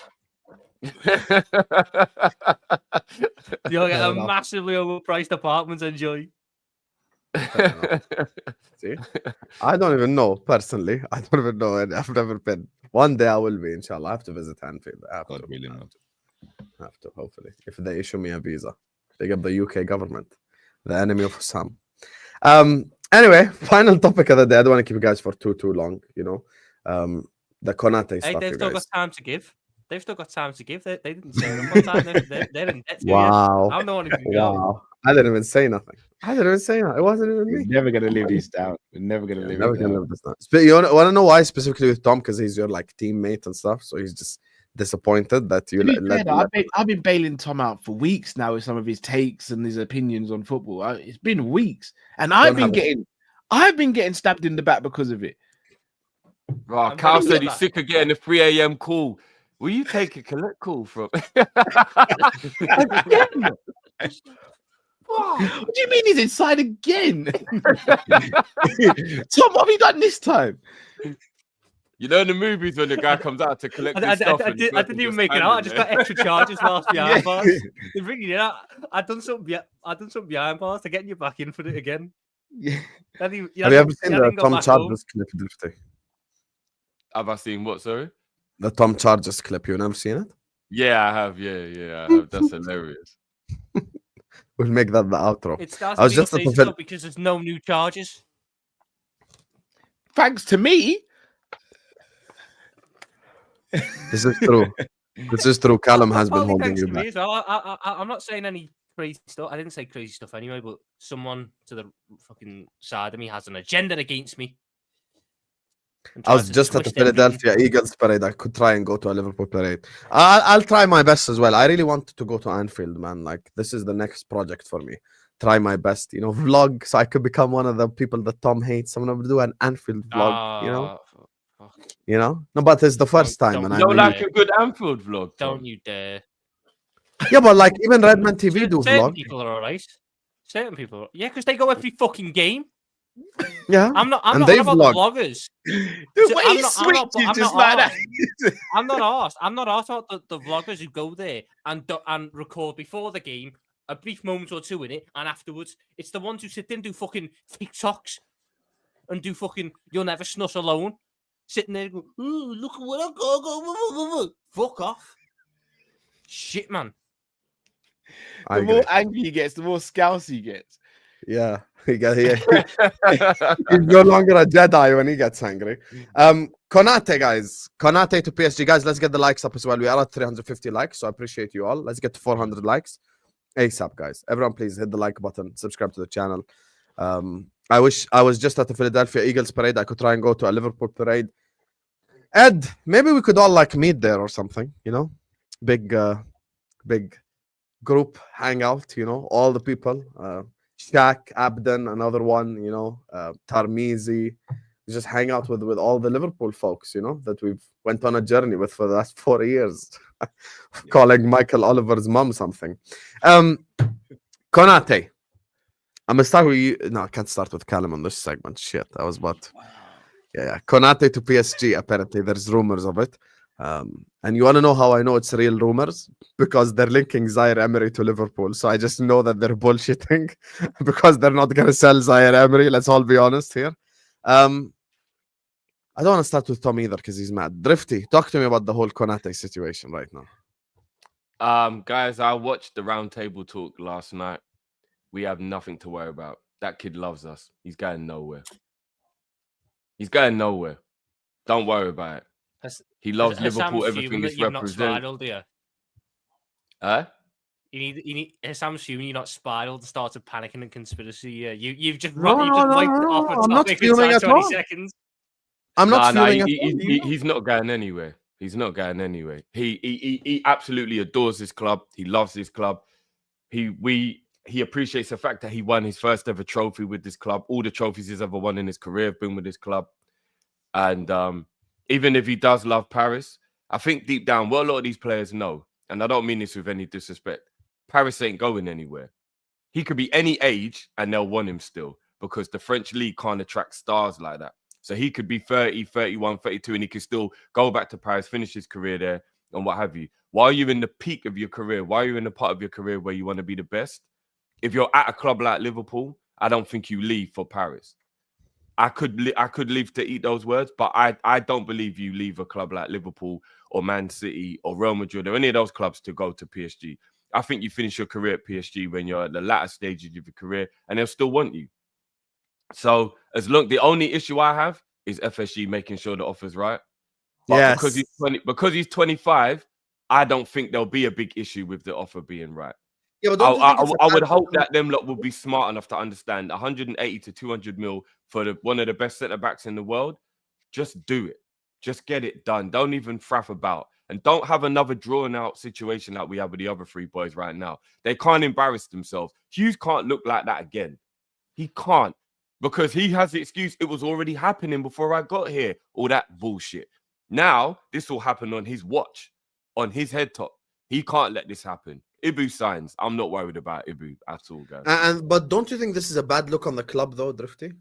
You'll get a massively overpriced apartment. Enjoy. See, I don't even know personally. I don't even know. I've never been. One day I will be, inshallah. I have to visit Anfield. I have to, hopefully, if they issue me a visa. Big up the UK government, the enemy of Husam. Anyway, final topic of the day. I don't want to keep you guys for too long. You know, the Konate stuff. They've still got time to give. They've still got time to give. They didn't say enough time. They're in debt. Wow. I'm the one who can go. Wow. I didn't even say nothing. It wasn't even me. We're never gonna live this down. We're never gonna live this down. You want to know why specifically with Tom? Because he's your like teammate and stuff. So he's just disappointed that you I've been bailing Tom out for weeks now with some of his takes and his opinions on football. It's been weeks, and I've been getting stabbed in the back because of it. Right, Carl said he's sick of getting a 3 a.m. call. Will you take a collect call from? What do you mean he's inside again? Tom, what have you done this time? You know in the movies when the guy comes out to collect his stuff. I didn't even make it out. I just got extra charges whilst behind bars. They're bringing it out. I done something behind bars. They're getting you back in for it again. Yeah. Have you ever seen the Tom Chargers clip, Drifty? Have I seen what, sorry? The Tom Chargers clip. You never seen it? Yeah, I have. Yeah, I have. That's hilarious. We'll make that the outro. It starts because there's no new charges. Thanks to me. This is true. This is true. Callum has been holding you back. I'm not saying any crazy stuff. I didn't say crazy stuff anyway, but someone to the fucking side of me has an agenda against me. I was just at the Philadelphia Eagles parade. I could try and go to a Liverpool parade. I'll try my best as well. I really wanted to go to Anfield, man. Like, this is the next project for me. Try my best, vlog, so I could become one of the people that Tom hates. I'm gonna do an Anfield vlog, No, but it's the first time. You don't like a good Anfield vlog? Don't you dare. Yeah, but like even Redman TV do vlog. People are alright. Certain people, yeah, because they go every fucking game. Yeah. I'm not And on they about vlog. the vloggers. The So way I'm he not- I'm switched not- you I'm just not like that. I'm not asked. I'm not asked about the vloggers who go there and record before the game, a brief moment or two in it, and afterwards. It's the ones who sit there and do fucking TikToks and do fucking "You'll Never Snus Alone," sitting there going, "Ooh, look at what I got." Fuck off. Shit, man. I The more agree. angry he gets, the more scouse he gets. Yeah. He's no longer a Jedi when he gets angry. Konate, guys. Konate to PSG. Guys, let's get the likes up as well. We are at 350 likes, so I appreciate you all. Let's get to 400 likes. ASAP, guys. Everyone, please hit the like button. Subscribe to the channel. I wish I was just at the Philadelphia Eagles parade. I could try and go to a Liverpool parade. Ed, maybe we could all like meet there or something, you know? Big group hangout, you know, all the people. Shaq, Abden, another one, you know, Tarmizi. Just hang out with all the Liverpool folks, you know, that we've went on a journey with for the last 4 years. Calling Michael Oliver's mom something. Konate. I'm gonna start with you. No, I can't start with Callum on this segment. Shit, I was about. Yeah. Konate to PSG. Apparently, there's rumors of it. And you want to know how I know it's real rumors? Because they're linking Zaire Emery to Liverpool. So I just know that they're bullshitting because they're not going to sell Zaire Emery. Let's all be honest here. I don't want to start with Tom either because he's mad. Drifty, talk to me about the whole Konate situation right now. Guys, I watched the roundtable talk last night. We have nothing to worry about. That kid loves us. He's going nowhere. He's going nowhere. Don't worry about it. He loves Liverpool. Everything is represented. Huh? You need Hussam's fuming. You're not spiraled and started panicking and conspiracy. You've just No, wiped off a I'm not topic fuming inside at 20 all. seconds. I'm not feeling he's not going anywhere. He's not going anywhere. He absolutely adores this club. He loves this club. He appreciates the fact that he won his first ever trophy with this club. All the trophies he's ever won in his career have been with this club. And even if he does love Paris, I think deep down, what a lot of these players know, and I don't mean this with any disrespect, Paris ain't going anywhere. He could be any age and they'll want him still because the French league can't attract stars like that. So he could be 30, 31, 32, and he could still go back to Paris, finish his career there and what have you. While you're in the peak of your career, while you're in the part of your career where you want to be the best, if you're at a club like Liverpool, I don't think you leave for Paris. I could leave to eat those words, but I don't believe you leave a club like Liverpool or Man City or Real Madrid or any of those clubs to go to PSG. I think you finish your career at PSG when you're at the latter stages of your career and they'll still want you. So the only issue I have is FSG making sure the offer's right. But yes. because he's 25, I don't think there'll be a big issue with the offer being right. Yeah, but I would hope that them lot will be smart enough to understand 180 to 200 mil for one of the best centre backs in the world. Just do it. Just get it done. Don't even faff about. And don't have another drawn out situation like we have with the other three boys right now. They can't embarrass themselves. Hughes can't look like that again. He can't. Because he has the excuse, it was already happening before I got here. All that bullshit. Now, this will happen on his watch, on his head top. He can't let this happen. Ibu signs. I'm not worried about Ibu at all, guys. But don't you think this is a bad look on the club, though, Drifty?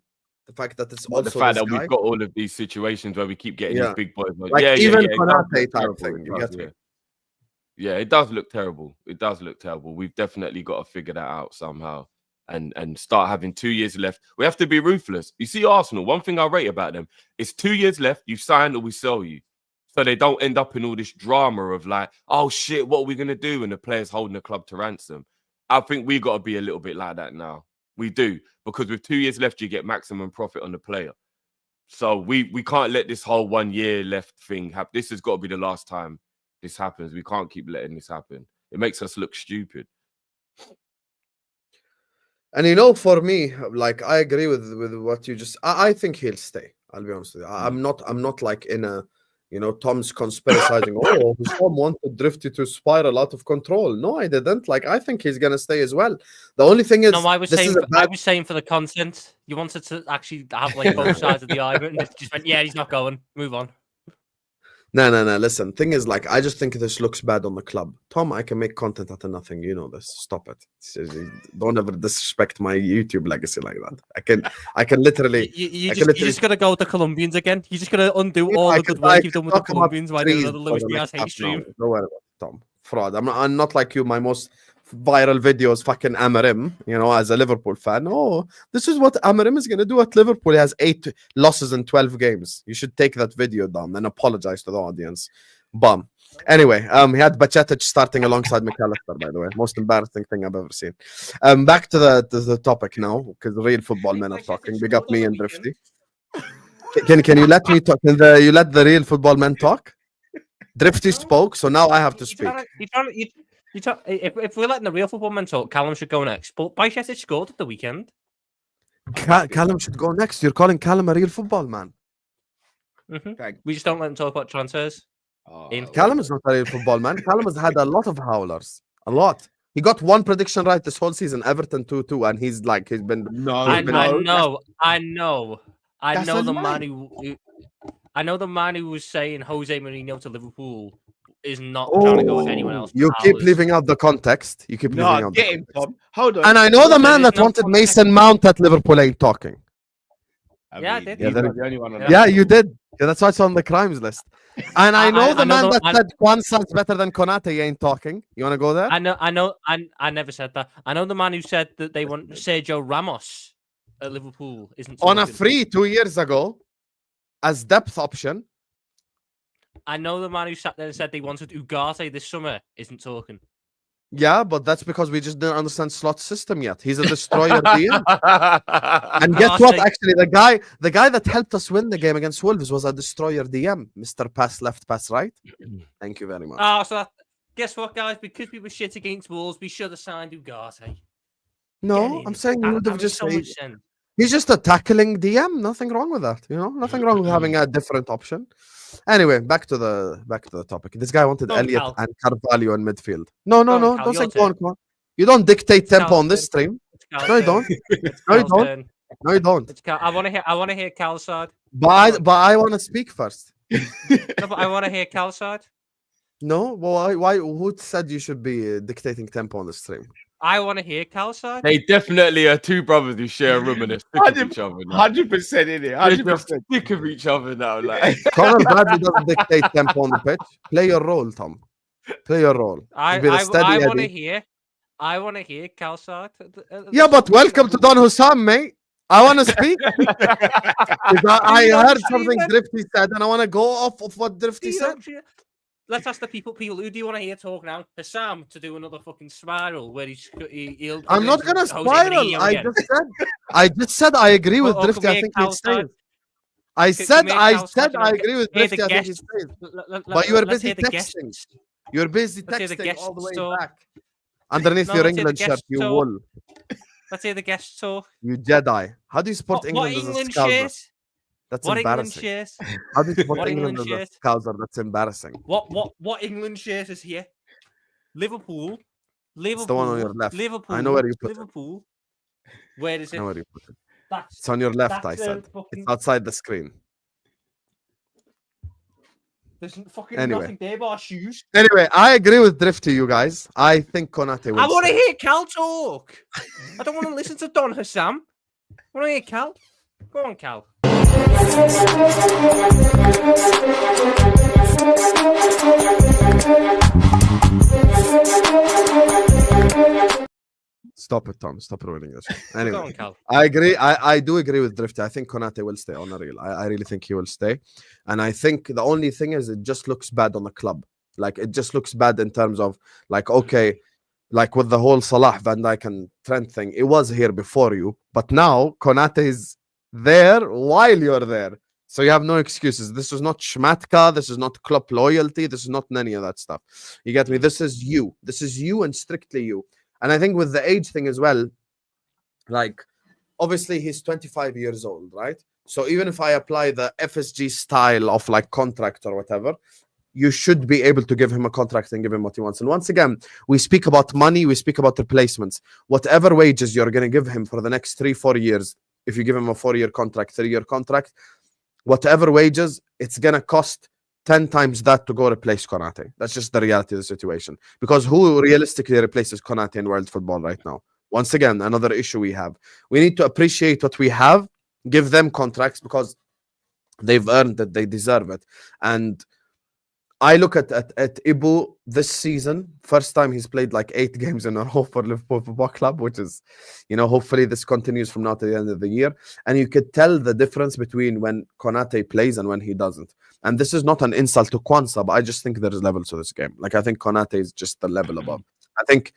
The fact that it's also the fact that guy? we've got all of these situations where we keep getting these big boys. Even Konate type thing. You get me? Yeah, it does look terrible. It does look terrible. We've definitely got to figure that out somehow and start having 2 years left. We have to be ruthless. You see, Arsenal, one thing I rate about them is 2 years left. You sign or we sell you. So they don't end up in all this drama of like, oh shit, what are we going to do? And the players holding the club to ransom. I think we got to be a little bit like that now. We do. Because with 2 years left, you get maximum profit on the player. So we can't let this whole 1 year left thing happen. This has got to be the last time this happens. We can't keep letting this happen. It makes us look stupid. And you know, for me, like I agree with what you just. I think he'll stay. I'll be honest with you. I'm not like in a, you know, Tom's conspiracizing. Oh, Husam wanted Drifty to spiral out of control. No, I didn't. Like, I think he's gonna stay as well. The only thing is, no, I was saying for the content. You wanted to actually have like both sides of the argument. And just went, yeah, he's not going. Move on. No. Listen, thing is, like, I just think this looks bad on the club. Tom, I can make content out of nothing. You know this. Stop it. Don't ever disrespect my YouTube legacy like that. I can literally. You're just gonna go with the Colombians again. You're just gonna undo all the good work you've done with the Colombians. Why do another Luis Diaz hate stream? Don't worry about it, Tom. Fraud. I'm not like you. My most viral videos, fucking Amarim. You know, as a Liverpool fan. Oh, this is what Amarim is gonna do at Liverpool. He has 8 losses in 12 games. You should take that video down and apologize to the audience. Bum. Anyway, he had Bacetic starting alongside McAllister, by the way. Most embarrassing thing I've ever seen. Back to the topic now, because real football men are talking. Big up me and Drifty. Can you let me talk? You let the real football men talk? Drifty spoke, so now I have to speak. If we're letting the real football men talk, Callum should go next. But Bacetic scored at the weekend. Callum should go next. You're calling Callum a real football man. Mm-hmm. We just don't let him talk about transfers. Callum is not a real football man. Callum has had a lot of howlers. A lot. He got one prediction right this whole season, Everton 2-2, and he's been. I know the man who was saying Jose Mourinho to Liverpool is not trying to go with anyone else. You keep leaving out the context. You keep leaving out. Get him, Tom. Hold on. And I know the man that wanted Mason Mount at Liverpool ain't talking. I did. The only one. Yeah, you did. Yeah, that's why it's on the crimes list. And I know the man that said Kwanzaa's better than Konate ain't talking. You want to go there? I never said that. I know the man who said that they want Sergio Ramos at Liverpool isn't talking. On a free 2 years ago as depth option. I know the man who sat there and said they wanted Ugarte this summer isn't talking. Yeah, but that's because we just didn't understand Slot's system yet. He's a destroyer DM. And guess what? Actually, the guy that helped us win the game against Wolves was a destroyer DM. Mr. Pass left, pass right. Thank you very much. Guess what, guys? Because we were shit against Wolves, we should have signed Ugarte. No, I'm saying you would have just he's just a tackling DM. Nothing wrong with that. You know, nothing wrong with having a different option. Anyway, back to the topic. This guy wanted Elliot and Carvalho in midfield. No. Don't say go on. You don't dictate tempo on this stream. No, you don't. No, you don't. I want to hear Cal's side. But I want to speak first. No, but I want to hear Cal's side. No, well, why? Who said you should be dictating tempo on the stream? I want to hear Cal's side. They definitely are two brothers who share a room and they're sick of each other. 100% in it. 100% sick of each other now. Like Conor Bradley doesn't dictate tempo on the pitch. Play your role, Tom. Play your role. I want to hear Cal's side. Yeah, but welcome to Don Husam, mate. I want to speak. I heard something Drifty said, and I want to go off of what Drifty said. Let's ask the people, who do you want to hear talk now? Husam to do another fucking spiral where he'll I'm not gonna spiral. I just said I agree with Drifty. I think he stays. I said I agree with Drifty. I think he stays. But you were busy texting. You're busy texting all the way back. Underneath your England shirt, you wool. Let's hear the guests talk. You Jedi. How do you support England as a Scouser? That's embarrassing. How do you support England as a Scouser? That's embarrassing. What England shirt is here? Liverpool. It's the one on your left. Liverpool. I know where you put Liverpool. Where is it? I know where you put it. It's on your left, I said. It's outside the screen. There's fucking nothing there but our shoes. Anyway, I agree with Drifty, you guys. I think Konate will I want to hear Cal talk. I don't want to listen to Don Husam. I want to hear Cal. Go on, Cal. Stop it, Tom. Stop ruining this. Go Anyway, on, Cal. I agree. I do agree with Drifty. I think Konate will stay on the real. I really think he will stay. And I think the only thing is it just looks bad on the club. Like, it just looks bad in terms of, like, okay, like with the whole Salah, Van Dijk and Trent thing, it was here before you. But now Konate is there while you're there. So you have no excuses. This is not Schmatka. This is not club loyalty. This is not any of that stuff. You get me? This is you. This is you and strictly you. And I think with the age thing as well, like, obviously he's 25 years old, right? So even if I apply the FSG style of like contract or whatever, you should be able to give him a contract and give him what he wants. And once again, we speak about money, we speak about replacements. Whatever wages you're going to give him for the next 3-4 years, if you give him a 4-year contract, 3-year contract, whatever wages, it's going to cost 10 times that to go replace Konate. That's just the reality of the situation. Because who realistically replaces Konate in world football right now? Once again, another issue we have. We need to appreciate what we have, give them contracts because they've earned it, they deserve it. And I look at Ibu this season, first time he's played like 8 games in a row for Liverpool Football Club, which is, hopefully this continues from now to the end of the year. And you could tell the difference between when Konate plays and when he doesn't. And this is not an insult to Kwanzaa, but I just think there's levels to this game. Like, I think Konate is just the level above. I think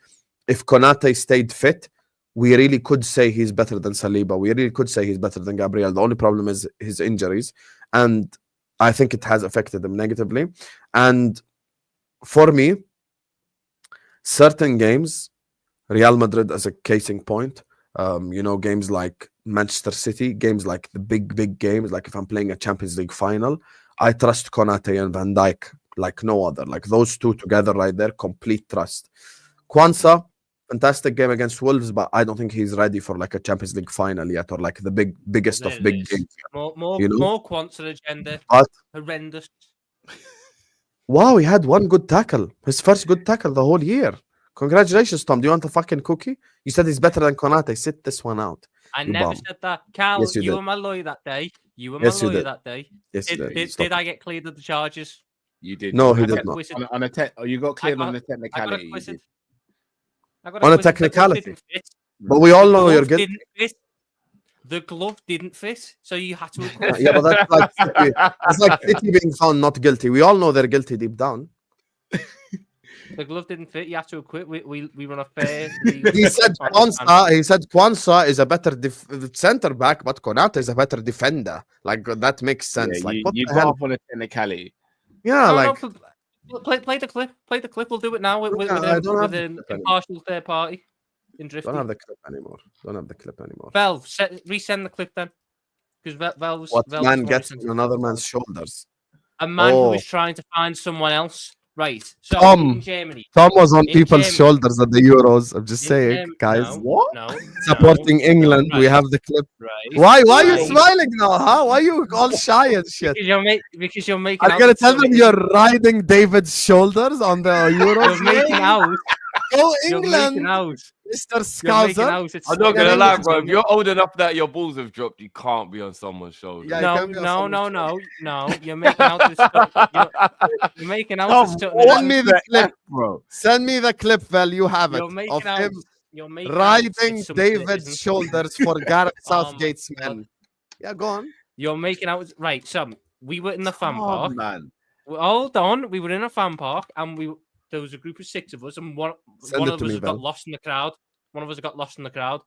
if Konate stayed fit, we really could say he's better than Saliba. We really could say he's better than Gabriel. The only problem is his injuries. And I think it has affected him negatively. And for me, certain games, Real Madrid as a casing point, games like Manchester City, games like the big games, like if I'm playing a Champions League final, I trust Konate and Van Dijk like no other. Like those two together right there, complete trust. Kwanzaa, fantastic game against Wolves, but I don't think he's ready for like a Champions League final yet, or like the biggest of big games. More Kwanzaa agenda. But, horrendous. Wow, he had one good tackle. His first good tackle the whole year. Congratulations, Tom. Do you want a fucking cookie? You said he's better than Konate. Sit this one out. I You never bum. said that. Cal, Yes, you you did. were my lawyer that day. You were Yes, my you lawyer did. that day. Yes, Did I get cleared of the charges? You did. No, he I did got not. acquitted. On you got cleared on the I got technicality. you acquitted. did. I got On a acquitted. The glove technicality. didn't fit. But we all The know you're glove good. didn't fit. The glove didn't fit, so you had to acquit. Yeah, but that's like City. It's like City being found not guilty. We all know they're guilty deep down. The glove didn't fit. You have to acquit. We run a fair. He said Kwanzaa is a better center back, but Konate is a better defender. Like that makes sense. Yeah, like what you the got hell? off on a technicality. Yeah, Play the clip. Play the clip. We'll do it now with I don't have an the clip anymore. impartial third party in Drifty. Don't have the clip anymore. Vel, resend the clip then, because Vel's What Vel's man the one gets who sent on it. another man's shoulders? A man Oh. who is trying to find someone else. Right. So Tom. in Germany. Tom was on In people's Germany. shoulders at the Euros. I'm just in saying, Germ- guys. No, What? No. Supporting England, we right, have the clip. Right. Why are you Right. smiling now? Huh? Why are you all shy and shit? Because you're making. Are you out gonna that tell something them you're riding David's shoulders on the Euros? You're making out. Go You're England, making out. Mr. You're making Scouser. out. It's I'm not gonna Yeah, lie, English, bro. If you're old enough that your balls have dropped, you can't be on someone's shoulder. Yeah, you No, can't be on someone's no. You're making out. You're making out. Tom, Send me the clip, bro. Send me the clip, Val. You have it You're making of out. him You're making out. riding It's something that David's isn't. shoulders for Gareth Oh my Southgate's God. men. Yeah, go on. You're making out. Right. So we were in the fan Tom, park. man. Hold on. We were in a fan park, and there was a group of 6 of us, and one Send it of to us me, had got Val. lost in the crowd. One of us got lost in the crowd,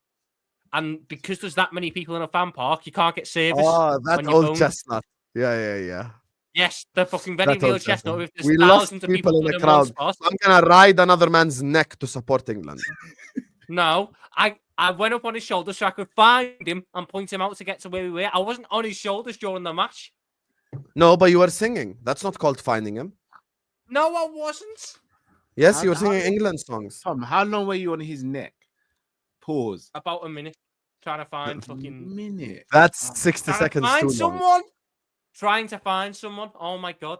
and because there's that many people in a fan park, you can't get service. Oh, that on your old phone. chestnut. Yeah. Yes, the fucking very That real old chestnut. chestnut. If there's We lost thousands of people in put the in one crowd. spot. I'm gonna ride another man's neck to support England. No, I went up on his shoulders so I could find him and point him out to get to where we were. I wasn't on his shoulders during the match. No, but you were singing. That's not called finding him. No, I wasn't. Yes, you were How- singing how- England songs. Tom, how long were you on his neck? Pause. About a minute, trying to find A fucking. minute. That's 60 Trying to seconds find too long. someone. Trying to find someone. Oh my god.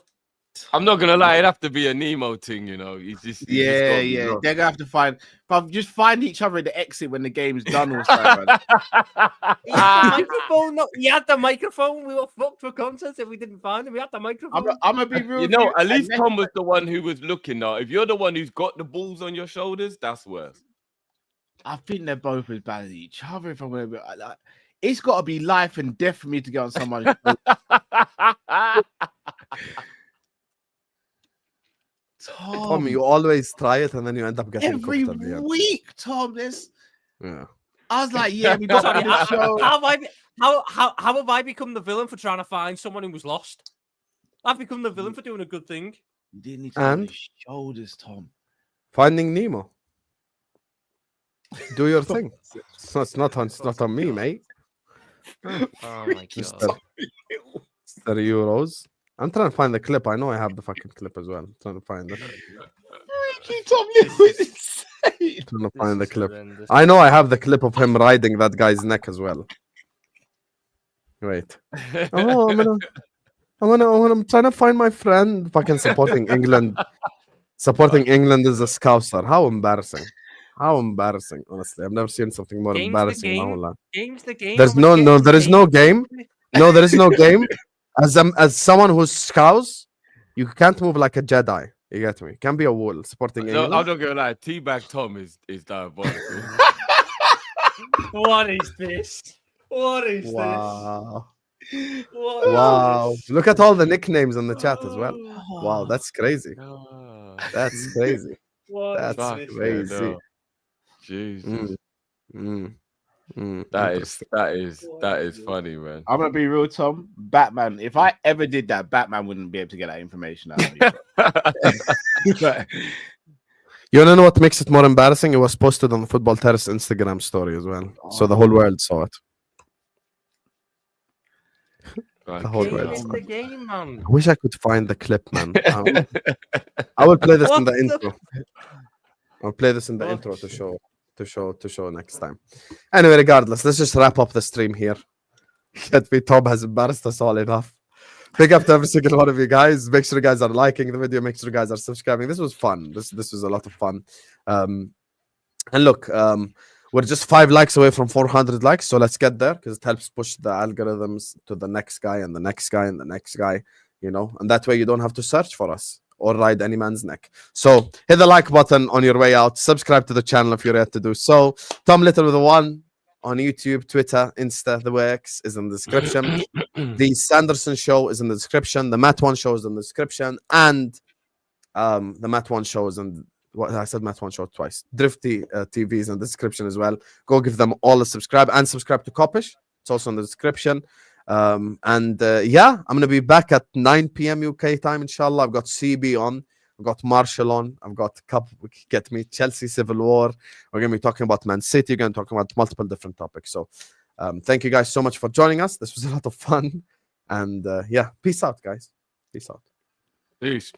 I'm not gonna lie, it'd have to be a Nemo thing, you know. He's just Yeah. gotta be They're rough. gonna have to find, but just find each other at the exit when the game's done or something. man. He had the microphone. No, he had the microphone. We were fucked for content if we didn't find him. We had the microphone. I'm gonna be real. You with know, at and least next Tom was the one who was looking though. If you're the one who's got the balls on your shoulders, that's worse. I think they're both as bad as each other. If I'm gonna be like, it's got to be life and death for me to get on someone's shoulder. Tom, you always try it and then you end up getting every cooked at the end. week, Tom. This Yeah. I was like, yeah, we got Sorry, on the show. how have I become the villain for trying to find someone who was lost? I've become the villain for doing a good thing. You didn't need to get on And? his shoulders, Tom. Finding Nemo. Do your thing. It's not on me, mate. Oh my Just god. the Euros. I'm trying to find the clip. I know I have the fucking clip as well. I'm trying to find it. Tom, you was insane. Trying to find the This is clip. horrendous. I know I have the clip of him riding that guy's neck as well. Wait. Oh, I'm trying to find my friend. Fucking supporting England. Supporting England is a scouser. How embarrassing. How embarrassing, honestly. I've never seen something more Game's the embarrassing in my whole game. life. Game's the game. There's there is no game. No, there is no game. As someone who's scouse, you can't move like a Jedi. You get me? You can't be a wall supporting No, England. I'm not gonna lie. Teabag Tom is diabolical. What is this? What is Wow. this? What is Wow. this? Look at all the nicknames in the chat as well. Oh, Wow, that's crazy. That's crazy. what is That's this? crazy. Jesus. That is What? funny, man. I'm gonna be real, Tom. Batman. If I ever did that, Batman wouldn't be able to get that information out of me. But You wanna know what makes it more embarrassing? It was posted on the Football Terrace Instagram story as well. So the whole world saw it. The whole Game world is saw the it. game, man. I wish I could find the clip, man. I will play this in the What the intro. I'll play this in the What? intro to show next time. Anyway, regardless, let's just wrap up the stream here. Get me, Tom has embarrassed us all enough. Big up to every single one of you guys. Make sure you guys are liking the video. Make sure you guys are subscribing. This was fun. This was a lot of fun. And look, we're just 5 likes away from 400 likes. So let's get there because it helps push the algorithms to the next guy and the next guy and the next guy, you know, and that way you don't have to search for us or ride any man's neck. So hit the like button on your way out. Subscribe to the channel if you're yet to do so. Tom Little with a 1 on YouTube, Twitter, Insta. The Wax is in the description. The Sanderson Show is in the description. The Matt One Show is in the description. And the Matt One Show is in... What I said, Matt One Show twice. Drifty TV is in the description as well. Go give them all a subscribe and subscribe to Kopish. It's also in the description. Yeah, I'm gonna be back at 9 p.m. UK time, inshallah. I've got CB on, I've got Marshall on, I've got get me Chelsea Civil War. We're gonna be talking about Man City. We're gonna talk about multiple different topics. So, thank you guys so much for joining us. This was a lot of fun, and yeah, peace out, guys. Peace out. Peace.